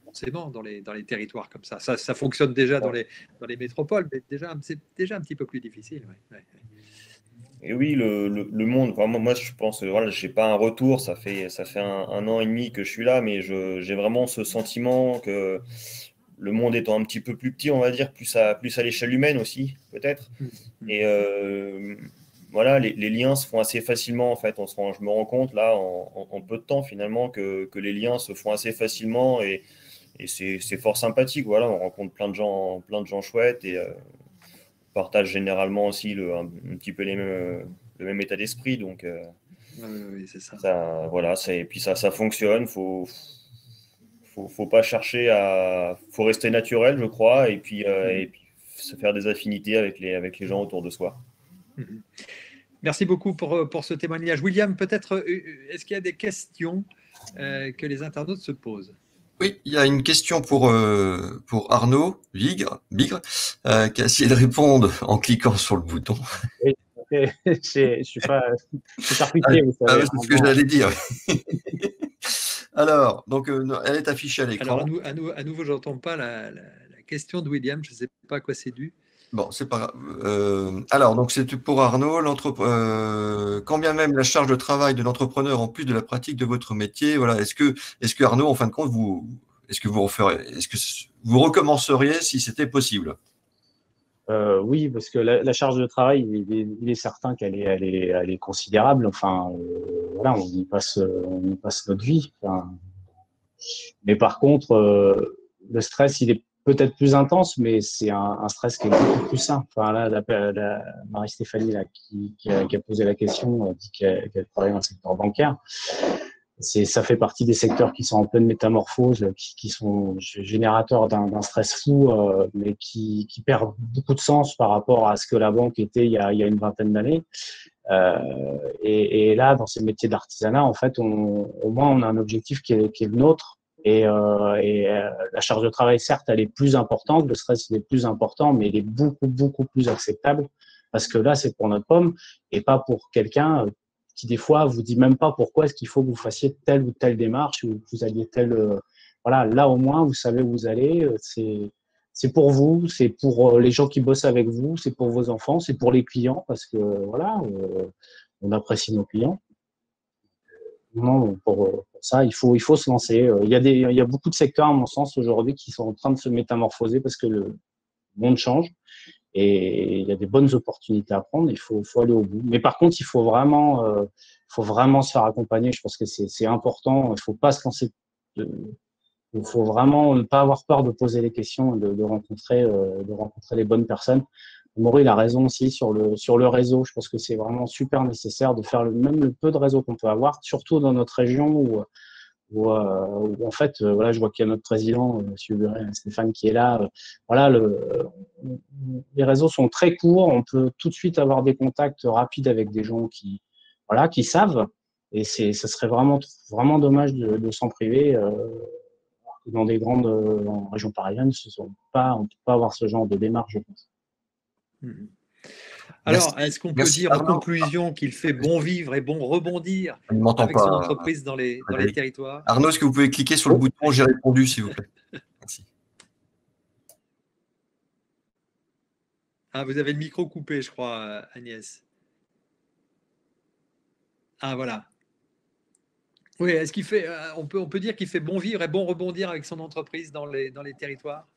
forcément, dans les territoires comme ça. Ça fonctionne déjà dans les métropoles, mais c'est déjà un petit peu plus difficile. Ouais. Et oui, le monde, vraiment, moi je pense, voilà, j'ai pas un retour, ça fait un an et demi que je suis là, mais j'ai vraiment ce sentiment que le monde étant un petit peu plus petit, on va dire, plus à l'échelle humaine aussi, peut-être. Et voilà, les liens se font assez facilement, en fait. Je me rends compte, là, en peu de temps, finalement, que les liens se font assez facilement et c'est fort sympathique. Voilà, on rencontre plein de gens chouettes et on partage généralement aussi un petit peu le même état d'esprit. Donc, oui, c'est ça. Voilà, et puis ça fonctionne. Faut pas chercher faut rester naturel, je crois, et puis se faire des affinités avec les gens autour de soi. Merci beaucoup pour ce témoignage. William, peut-être, est-ce qu'il y a des questions que les internautes se posent? Oui, il y a une question pour Arnaud Bigre, qui a essayé de répondre en cliquant sur le bouton. Oui, je suis pas percuté, vous savez. C'est ce que j'allais dire. Alors, donc, elle est affichée à l'écran. Alors, à nouveau, je n'entends pas la question de William. Je ne sais pas à quoi c'est dû. Bon, c'est pas grave. Alors, donc, c'est pour Arnaud. Quand bien même la charge de travail de l'entrepreneur, en plus de la pratique de votre métier, voilà, est-ce que Arnaud, en fin de compte, est-ce que vous recommenceriez si c'était possible? Oui, parce que la charge de travail, il est certain qu'elle est considérable. Enfin, voilà, on y passe notre vie. Enfin, mais par contre, le stress, il est peut-être plus intense, mais c'est un stress qui est beaucoup plus sain. Enfin, là, Marie-Stéphanie, là, qui a posé la question, dit qu'elle travaille dans le secteur bancaire. Ça fait partie des secteurs qui sont en pleine métamorphose, qui sont générateurs d'un stress fou, mais qui perdent beaucoup de sens par rapport à ce que la banque était il y a une vingtaine d'années. Et là, dans ces métiers d'artisanat, en fait, au moins, on a un objectif qui est le nôtre. Et la charge de travail, certes, elle est plus importante, le stress, il est plus important, mais il est beaucoup, beaucoup plus acceptable parce que là, c'est pour notre pomme et pas pour quelqu'un qui, des fois, vous dit même pas pourquoi est-ce qu'il faut que vous fassiez telle ou telle démarche ou que vous alliez voilà, là, au moins, vous savez où vous allez. C'est pour vous, c'est pour les gens qui bossent avec vous, c'est pour vos enfants, c'est pour les clients parce que, voilà, on apprécie nos clients. Non, pour ça, il faut se lancer. Il y a beaucoup de secteurs, à mon sens, aujourd'hui, qui sont en train de se métamorphoser parce que le monde change et il y a des bonnes opportunités à prendre. Il faut aller au bout. Mais par contre, il faut vraiment se faire accompagner. Je pense que c'est important. Il faut pas se lancer. Il faut vraiment ne pas avoir peur de poser les questions, de rencontrer les bonnes personnes. Maury, il a raison aussi sur le réseau. Je pense que c'est vraiment super nécessaire de faire même le peu de réseau qu'on peut avoir, surtout dans notre région où en fait, voilà, je vois qu'il y a notre président, M. Stéphane, qui est là. Voilà, les réseaux sont très courts. On peut tout de suite avoir des contacts rapides avec des gens qui savent. Et ça serait vraiment, vraiment dommage de s'en priver. Dans des grandes régions parisiennes, on ne peut pas avoir ce genre de démarche, je pense. Alors, est-ce qu'on peut dire en conclusion qu'il fait bon vivre et bon rebondir avec son entreprise dans les territoires? Arnaud, est-ce que vous pouvez cliquer sur le bouton « J'ai répondu » s'il vous plaît? Merci. Ah, vous avez le micro coupé, je crois, Agnès. Ah, voilà. Oui, est-ce qu'il fait, on peut dire qu'il fait bon vivre et bon rebondir avec son entreprise dans les territoires?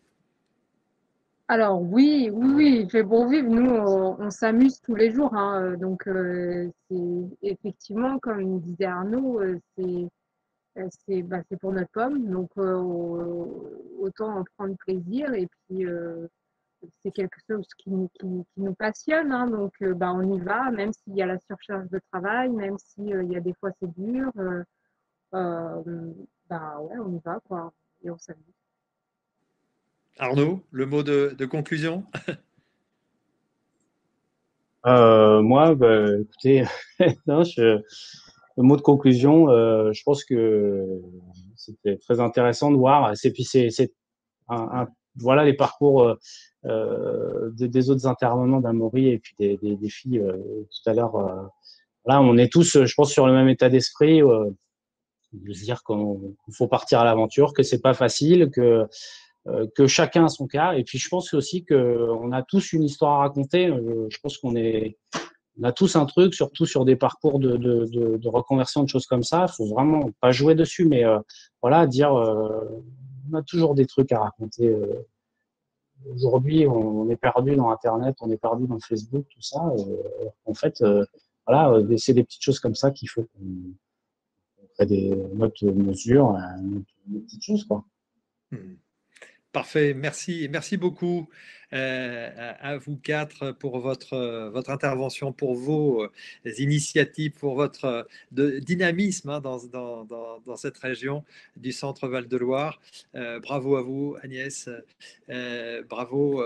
Alors oui, il fait bon vivre. Nous, on s'amuse tous les jours, hein, donc c'est effectivement, comme disait Arnaud, c'est pour notre pomme, donc autant en prendre plaisir. Et puis c'est quelque chose qui nous passionne, hein, donc on y va, même s'il y a la surcharge de travail, même s'il y a des fois c'est dur, ouais, on y va, quoi, et on s'amuse. Arnaud, le mot de conclusion? Moi, écoutez, non, le mot de conclusion, je pense que c'était très intéressant de voir. Puis voilà, les parcours des autres intervenants d'Amaury et puis des filles tout à l'heure. Là, on est tous, je pense, sur le même état d'esprit, de se dire qu'il faut partir à l'aventure, que c'est pas facile, que chacun a son cas. Et puis, je pense aussi qu'on a tous une histoire à raconter. Je pense on a tous un truc, surtout sur des parcours de reconversion, de choses comme ça. Il faut vraiment pas jouer dessus, mais voilà, dire, on a toujours des trucs à raconter. Aujourd'hui, on est perdu dans Internet, on est perdu dans Facebook, tout ça. En fait, voilà, c'est des petites choses comme ça qu'il faut qu'on crée notre mesure, nos petites choses, quoi. Parfait, merci beaucoup à vous quatre pour votre intervention, pour vos initiatives, pour votre dynamisme hein, dans cette région du centre Val-de-Loire. Bravo à vous, Agnès, bravo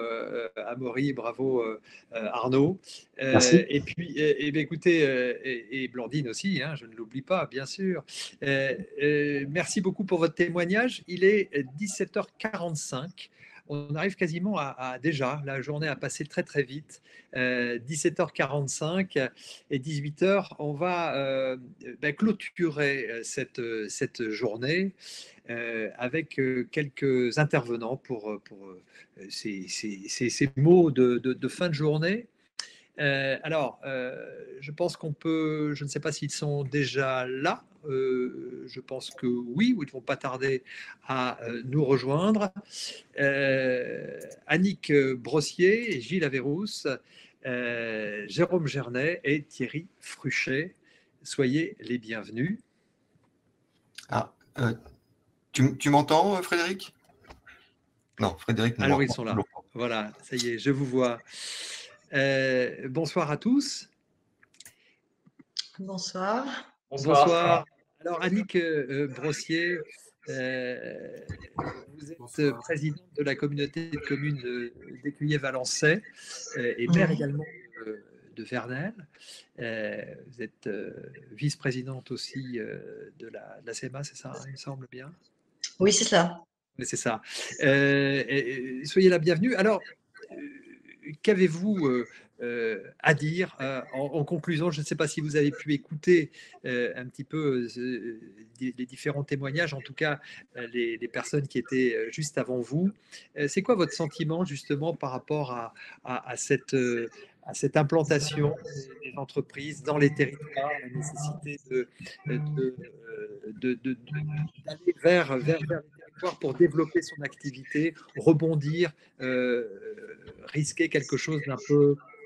Amaury, bravo Arnaud. Merci. Et puis, écoutez, et Blandine aussi, hein, je ne l'oublie pas, bien sûr. Merci beaucoup pour votre témoignage. Il est 17h45. On arrive quasiment déjà, la journée a passé très très vite, 17h45 et 18h, on va clôturer cette journée avec quelques intervenants pour ces mots de fin de journée. Je pense qu'on peut, je ne sais pas s'ils sont déjà là, je pense que oui, ou ils ne vont pas tarder à nous rejoindre. Annick Brossier, Gilles Averrousse, Jérôme Gernet et Thierry Fruchet. Soyez les bienvenus. Ah, tu m'entends, Frédéric? Non, Frédéric. Alors, ils sont là. Voilà, ça y est, je vous vois. Bonsoir à tous. Bonsoir. Bonsoir. Alors, Annick Brossier, vous êtes présidente de la communauté de communes d'Écuyer-Valençay et maire également de Vernelles. Vous êtes vice-présidente aussi de la CEMA, c'est ça, il me semble bien? Oui, c'est ça. C'est ça. Soyez la bienvenue. Alors, qu'avez-vous à dire en conclusion? Je ne sais pas si vous avez pu écouter un petit peu les différents témoignages, en tout cas les personnes qui étaient juste avant vous. C'est quoi votre sentiment justement par rapport à cette implantation des entreprises dans les territoires, la nécessité d'aller vers les territoires pour développer son activité, rebondir, risquer quelque chose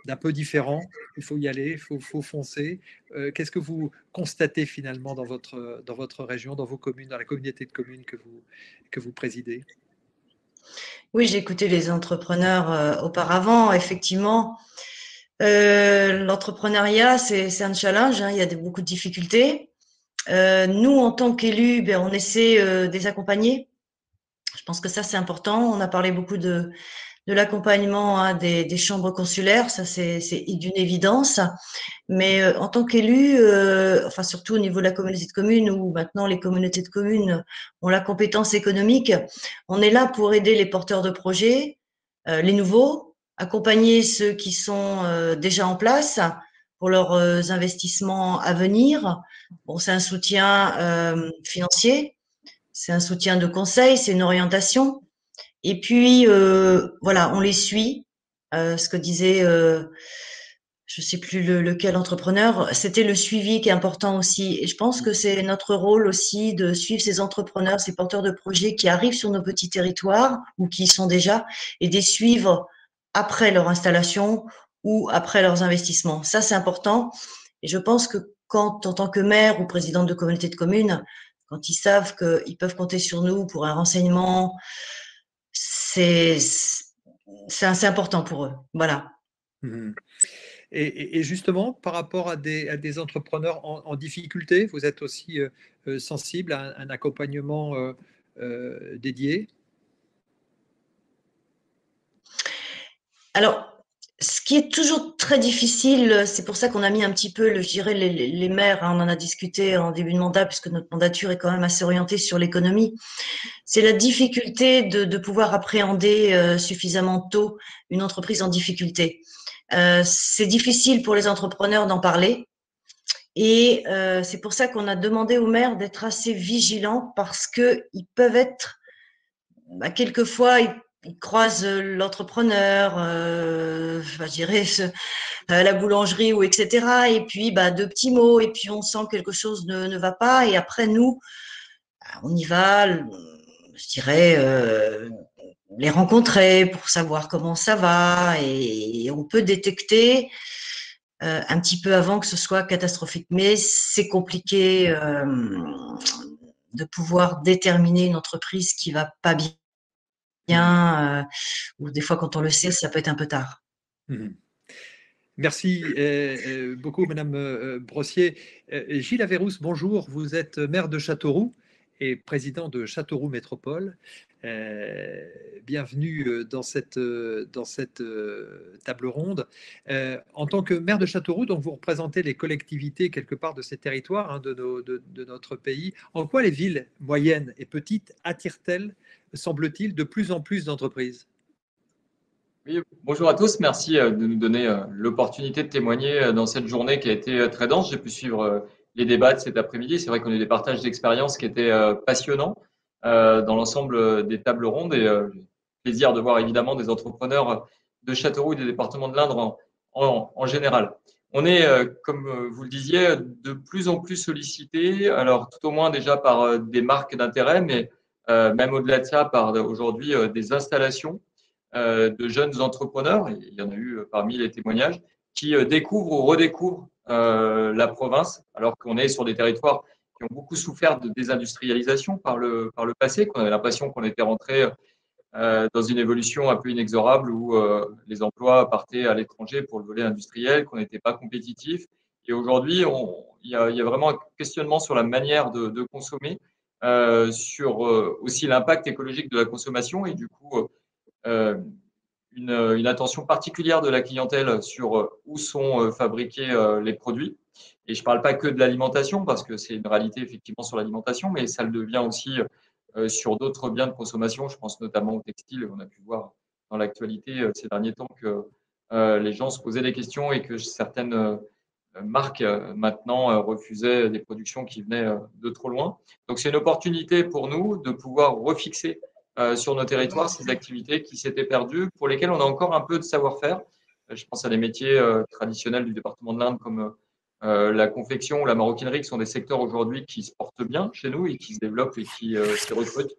d'un peu différent? Il faut y aller, il faut foncer. Qu'est-ce que vous constatez finalement dans votre région, dans vos communes, dans la communauté de communes que vous présidez? Oui, j'ai écouté les entrepreneurs auparavant. Effectivement, l'entrepreneuriat, c'est un challenge, hein, il y a beaucoup de difficultés. Nous, en tant qu'élus, on essaie de les accompagner. Je pense que ça, c'est important. On a parlé beaucoup de l'accompagnement hein, des chambres consulaires, ça c'est d'une évidence. Mais en tant qu'élu, enfin surtout au niveau de la communauté de communes, où maintenant les communautés de communes ont la compétence économique, on est là pour aider les porteurs de projets, les nouveaux, accompagner ceux qui sont déjà en place pour leurs investissements à venir. Bon, c'est un soutien financier, c'est un soutien de conseil, c'est une orientation. Et puis, voilà, on les suit. Ce que disait, je sais plus lequel entrepreneur, c'était le suivi qui est important aussi. Et je pense que c'est notre rôle aussi de suivre ces entrepreneurs, ces porteurs de projets qui arrivent sur nos petits territoires ou qui y sont déjà et de les suivre après leur installation ou après leurs investissements. Ça, c'est important. Et je pense que quand, en tant que maire ou présidente de communauté de communes, quand ils savent qu'ils peuvent compter sur nous pour un renseignement, c'est assez important pour eux. Voilà. Et justement, par rapport à des entrepreneurs en difficulté, vous êtes aussi sensible à un accompagnement dédié? Alors, Ce qui est toujours très difficile, c'est pour ça qu'on a mis un petit peu, je dirais, les maires, hein, on en a discuté en début de mandat, puisque notre mandature est quand même assez orientée sur l'économie, c'est la difficulté de pouvoir appréhender suffisamment tôt une entreprise en difficulté. C'est difficile pour les entrepreneurs d'en parler. Et c'est pour ça qu'on a demandé aux maires d'être assez vigilants parce qu'ils peuvent être, quelquefois, ils croisent l'entrepreneur, je dirais la boulangerie ou etc. Et puis, deux petits mots et puis on sent que quelque chose ne va pas. Et après, nous, on y va, je dirais, les rencontrer pour savoir comment ça va et on peut détecter un petit peu avant que ce soit catastrophique. Mais c'est compliqué de pouvoir déterminer une entreprise qui va pas bien ou des fois quand on le sait, ça peut être un peu tard. Merci beaucoup, Madame Brossier. Gilles Averrousse, bonjour. Vous êtes maire de Châteauroux et président de Châteauroux Métropole. Bienvenue dans cette table ronde. En tant que maire de Châteauroux, donc vous représentez les collectivités quelque part de ces territoires hein, de notre pays. En quoi les villes moyennes et petites attirent-elles, semble-t-il, de plus en plus d'entreprises? Oui, bonjour à tous. Merci de nous donner l'opportunité de témoigner dans cette journée qui a été très dense. J'ai pu suivre les débats de cet après-midi. C'est vrai qu'on a eu des partages d'expériences qui étaient passionnants dans l'ensemble des tables rondes et j'ai le plaisir de voir évidemment des entrepreneurs de Châteauroux et des départements de l'Indre en général. On est, comme vous le disiez, de plus en plus sollicités, alors tout au moins déjà par des marques d'intérêt, mais même au-delà de ça, par aujourd'hui des installations de jeunes entrepreneurs, et il y en a eu parmi les témoignages, qui découvrent ou redécouvrent la province, alors qu'on est sur des territoires qui ont beaucoup souffert de désindustrialisation par le passé, qu'on avait l'impression qu'on était rentré dans une évolution un peu inexorable où les emplois partaient à l'étranger pour le volet industriel, qu'on n'était pas compétitif. Et aujourd'hui, il y a vraiment un questionnement sur la manière de consommer, sur aussi l'impact écologique de la consommation et du coup, une attention particulière de la clientèle sur où sont fabriqués les produits. Et je ne parle pas que de l'alimentation, parce que c'est une réalité effectivement sur l'alimentation, mais ça le devient aussi sur d'autres biens de consommation. Je pense notamment au textile. On a pu voir dans l'actualité ces derniers temps que les gens se posaient des questions et que certaines marques maintenant refusaient des productions qui venaient de trop loin. Donc c'est une opportunité pour nous de pouvoir refixer sur nos territoires ces activités qui s'étaient perdues, pour lesquelles on a encore un peu de savoir-faire. Je pense à des métiers traditionnels du département de l'Indre comme la confection ou la maroquinerie, qui sont des secteurs aujourd'hui qui se portent bien chez nous et qui se développent et qui recrutent.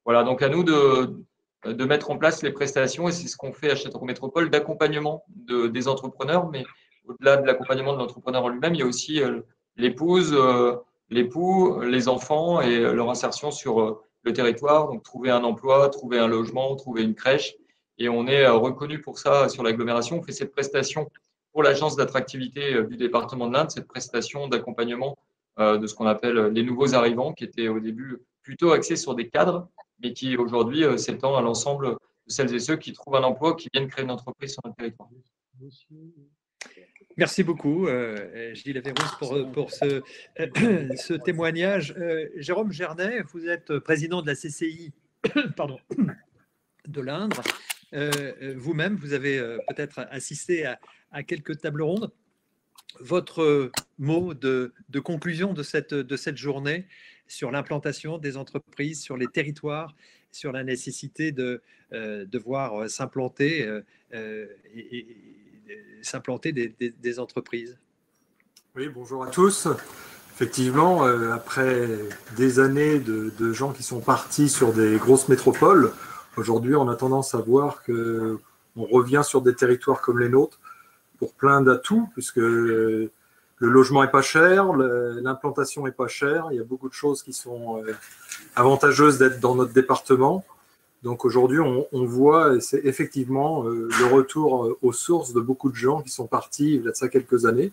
Voilà, donc à nous de mettre en place les prestations, et c'est ce qu'on fait à Châteauroux Métropole, d'accompagnement des entrepreneurs, mais au-delà de l'accompagnement de l'entrepreneur en lui-même, il y a aussi l'épouse, l'époux, les enfants et leur insertion sur le territoire, donc trouver un emploi, trouver un logement, trouver une crèche. Et on est reconnu pour ça sur l'agglomération. On fait cette prestation pour l'agence d'attractivité du département de l'Indre, cette prestation d'accompagnement de ce qu'on appelle les nouveaux arrivants, qui étaient au début plutôt axés sur des cadres, mais qui aujourd'hui s'étend à l'ensemble de celles et ceux qui trouvent un emploi, qui viennent créer une entreprise sur notre territoire. Merci beaucoup, Gilles Averrousse, pour ce témoignage. Jérôme Gernet, vous êtes président de la CCI pardon, de l'Indre. Vous-même, vous avez peut-être assisté à quelques tables rondes. Votre mot de conclusion de cette journée sur l'implantation des entreprises, sur les territoires, sur la nécessité de voir s'implanter des entreprises. Oui, bonjour à tous. Effectivement, après des années de gens qui sont partis sur des grosses métropoles, aujourd'hui, on a tendance à voir qu'on revient sur des territoires comme les nôtres pour plein d'atouts, puisque le logement n'est pas cher, l'implantation n'est pas chère, il y a beaucoup de choses qui sont avantageuses d'être dans notre département. Donc aujourd'hui, on voit, c'est effectivement le retour aux sources de beaucoup de gens qui sont partis il y a de ça quelques années.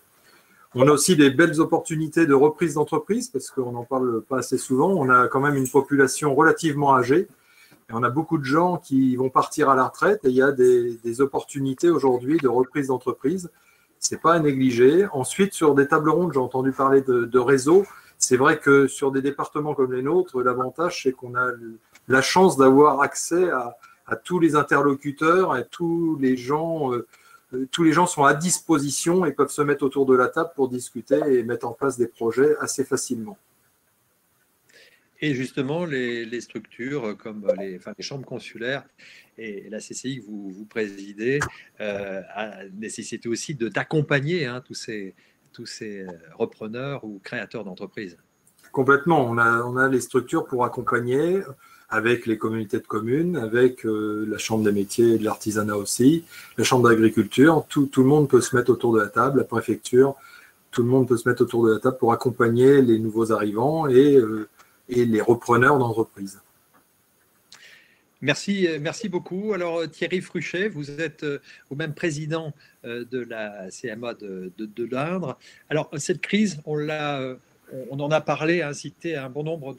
On a aussi des belles opportunités de reprise d'entreprise, parce qu'on n'en parle pas assez souvent. On a quand même une population relativement âgée Et on a beaucoup de gens qui vont partir à la retraite et il y a des opportunités aujourd'hui de reprise d'entreprise. C'est pas à négliger. Ensuite, sur des tables rondes, j'ai entendu parler de réseaux. C'est vrai que sur des départements comme les nôtres, l'avantage, c'est qu'on a la chance d'avoir accès à tous les interlocuteurs, à tous les gens sont à disposition et peuvent se mettre autour de la table pour discuter et mettre en place des projets assez facilement. Et justement, les structures comme les chambres consulaires et la CCI que vous présidez a nécessité aussi d'accompagner tous ces repreneurs ou créateurs d'entreprises. Complètement. On a les structures pour accompagner avec les communautés de communes, avec la Chambre des métiers et de l'artisanat aussi, la Chambre d'agriculture. Tout le monde peut se mettre autour de la table, la préfecture, tout le monde peut se mettre autour de la table pour accompagner les nouveaux arrivants et les repreneurs d'entreprises. Merci beaucoup. Alors Thierry Fruchet, vous êtes vous-même président de la CMA de l'Indre. Alors cette crise, on en a parlé, a incité un bon nombre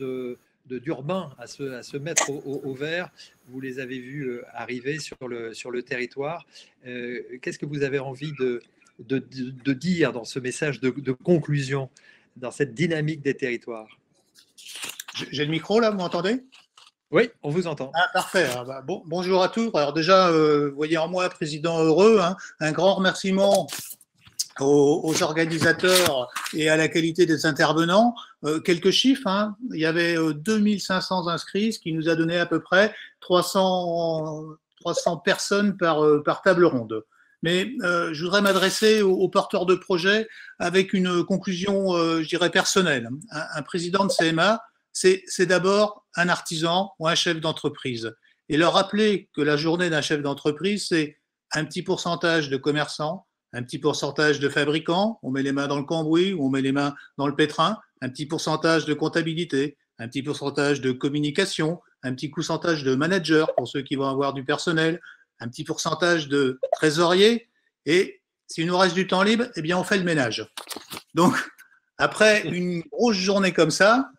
d'urbains à se mettre au vert. Vous les avez vus arriver sur le territoire. Qu'est-ce que vous avez envie de dire dans ce message de conclusion, dans cette dynamique des territoires? J'ai le micro là, vous m'entendez? Oui, on vous entend. Ah, parfait. Bonjour à tous. Alors déjà, vous voyez en moi président heureux. Un grand remerciement aux organisateurs et à la qualité des intervenants. Quelques chiffres. Il y avait 2500 inscrits, ce qui nous a donné à peu près 300 personnes par table ronde. Mais je voudrais m'adresser aux porteurs de projets avec une conclusion, je dirais, personnelle. Un président de CMA, c'est d'abord un artisan ou un chef d'entreprise. Et leur rappeler que la journée d'un chef d'entreprise, c'est un petit pourcentage de commerçants, un petit pourcentage de fabricants, on met les mains dans le cambouis, on met les mains dans le pétrin, un petit pourcentage de comptabilité, un petit pourcentage de communication, un petit pourcentage de managers pour ceux qui vont avoir du personnel, un petit pourcentage de trésorier. Et s'il nous reste du temps libre, eh bien, on fait le ménage. Donc, après une grosse journée comme ça,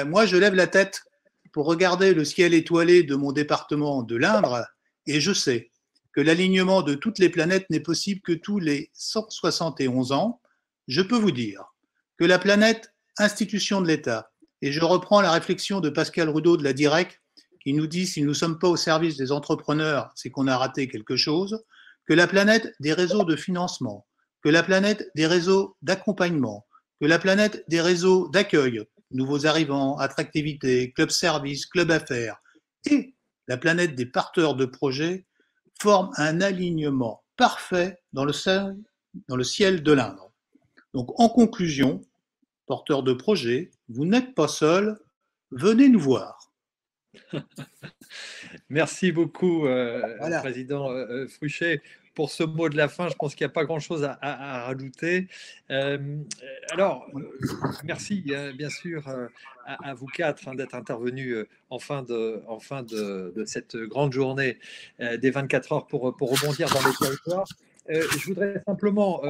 moi, je lève la tête pour regarder le ciel étoilé de mon département de l'Indre et je sais que l'alignement de toutes les planètes n'est possible que tous les 171 ans. Je peux vous dire que la planète institution de l'État, et je reprends la réflexion de Pascal Rudeau de la DIREC, qui nous dit si nous ne sommes pas au service des entrepreneurs, c'est qu'on a raté quelque chose, que la planète des réseaux de financement, que la planète des réseaux d'accompagnement, que la planète des réseaux d'accueil, nouveaux arrivants, attractivité, club service, club affaires, et la planète des porteurs de projets forment un alignement parfait dans le ciel de l'Indre. Donc, en conclusion, porteurs de projets, vous n'êtes pas seuls, venez nous voir. Merci beaucoup, Président Fruchet, pour ce mot de la fin. Je pense qu'il n'y a pas grand-chose à rajouter. Alors, merci bien sûr à vous quatre d'être intervenus en fin de cette grande journée des 24 heures pour rebondir dans les territoires. Je voudrais simplement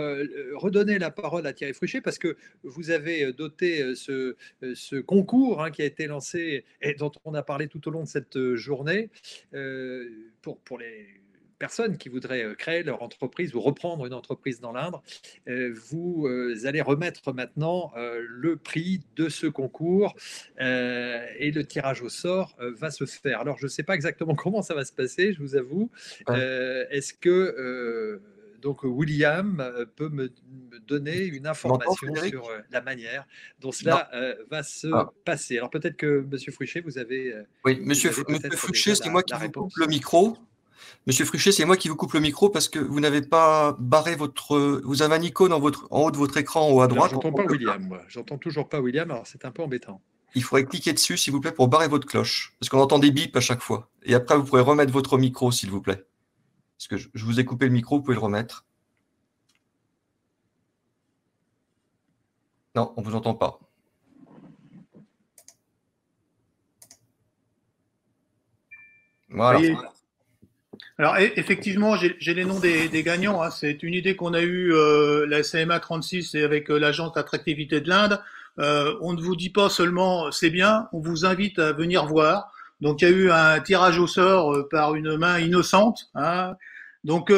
redonner la parole à Thierry Fruchet parce que vous avez doté ce concours qui a été lancé et dont on a parlé tout au long de cette journée pour les personnes qui voudraient créer leur entreprise ou reprendre une entreprise dans l'Indre. Vous allez remettre maintenant le prix de ce concours et le tirage au sort va se faire. Alors, je ne sais pas exactement comment ça va se passer, je vous avoue. Est-ce que donc William peut me donner une information sur la manière dont cela va se passer? Alors peut-être que Monsieur Fruchet, vous avez... Oui, Monsieur Fruchet, c'est moi qui vous coupe le micro. Monsieur Fruchet, c'est moi qui vous coupe le micro parce que vous n'avez pas barré vous avez un icône en haut de votre écran, en haut à droite. J'entends pas William, moi. J'entends toujours pas William, alors c'est un peu embêtant. Il faudrait cliquer dessus, s'il vous plaît, pour barrer votre cloche, parce qu'on entend des bips à chaque fois. Et après, vous pourrez remettre votre micro, s'il vous plaît. Parce que je vous ai coupé le micro, vous pouvez le remettre. Non, on ne vous entend pas. Voilà. Oui. Alors, effectivement, j'ai les noms des gagnants. C'est une idée qu'on a eue, la CMA 36 et avec l'agence d'attractivité de l'Inde. On ne vous dit pas seulement c'est bien, on vous invite à venir voir. Donc il y a eu un tirage au sort par une main innocente. Hein. Donc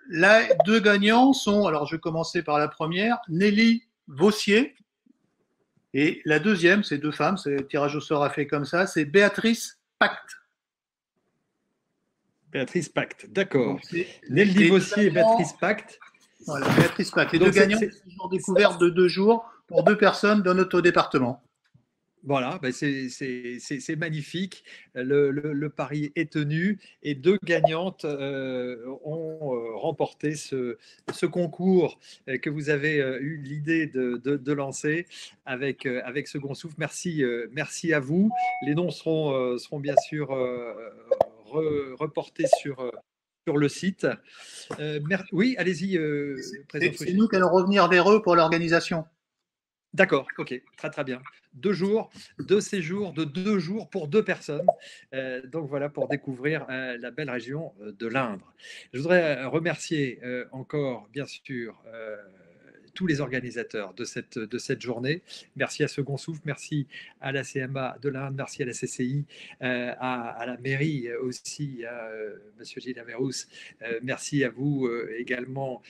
là, 2 gagnants sont, alors je vais commencer par la première, Nelly Vaussier. Et la deuxième, c'est 2 femmes, c'est le tirage au sort a fait comme ça, c'est Béatrice Pacte. Béatrice Pacte, d'accord. Nelly Vaussier et Béatrice Pacte. Voilà, Béatrice Pacte. Et 2 gagnants, c'est un séjour découverte de 2 jours pour 2 personnes dans notre département. Voilà, ben c'est magnifique. Le pari est tenu et 2 gagnantes ont remporté ce concours que vous avez eu l'idée de lancer avec Second Souffle. Merci, merci à vous. Les noms seront bien sûr reportés sur le site. Oui, allez-y. C'est nous qui allons revenir vers eux pour l'organisation. D'accord, ok, très très bien. 2 jours, 2 séjours de 2 jours pour 2 personnes. Donc voilà, pour découvrir la belle région de l'Indre. Je voudrais remercier encore, bien sûr, tous les organisateurs de cette journée. Merci à Second Souffle, merci à la CMA de l'Indre, merci à la CCI, à la mairie aussi, à Monsieur Gilles Averrousse. Merci à vous également,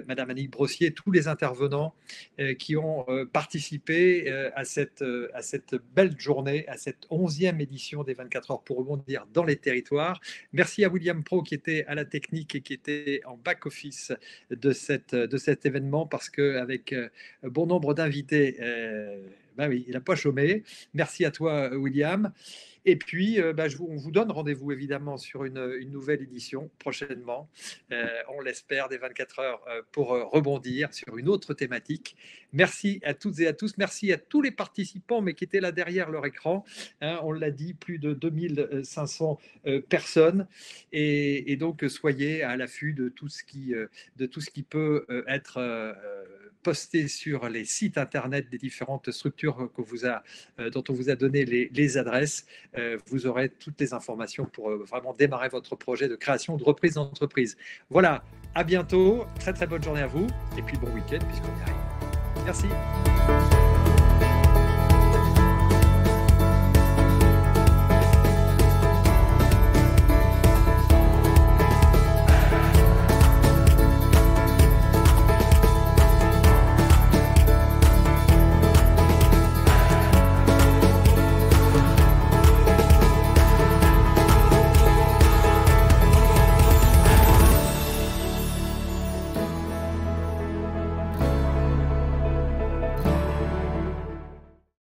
Madame Annick Brossier, tous les intervenants qui ont participé à cette belle journée, à cette 11e édition des 24 heures pour rebondir dans les territoires. Merci à William Pro qui était à la technique et qui était en back-office de cet événement, parce qu'avec bon nombre d'invités, ben oui, il n'a pas chômé. Merci à toi, William. Et puis, on vous donne rendez-vous évidemment sur une nouvelle édition prochainement, on l'espère, des 24 heures pour rebondir sur une autre thématique. Merci à toutes et à tous. Merci à tous les participants, mais qui étaient là derrière leur écran. Hein, on l'a dit, plus de 2500 personnes. Et donc, soyez à l'affût de tout ce qui peut être posté sur les sites internet des différentes structures dont on vous a donné les adresses. Vous aurez toutes les informations pour vraiment démarrer votre projet de création, de reprise d'entreprise. Voilà, à bientôt, très très bonne journée à vous, et puis bon week-end puisqu'on y arrive. Merci.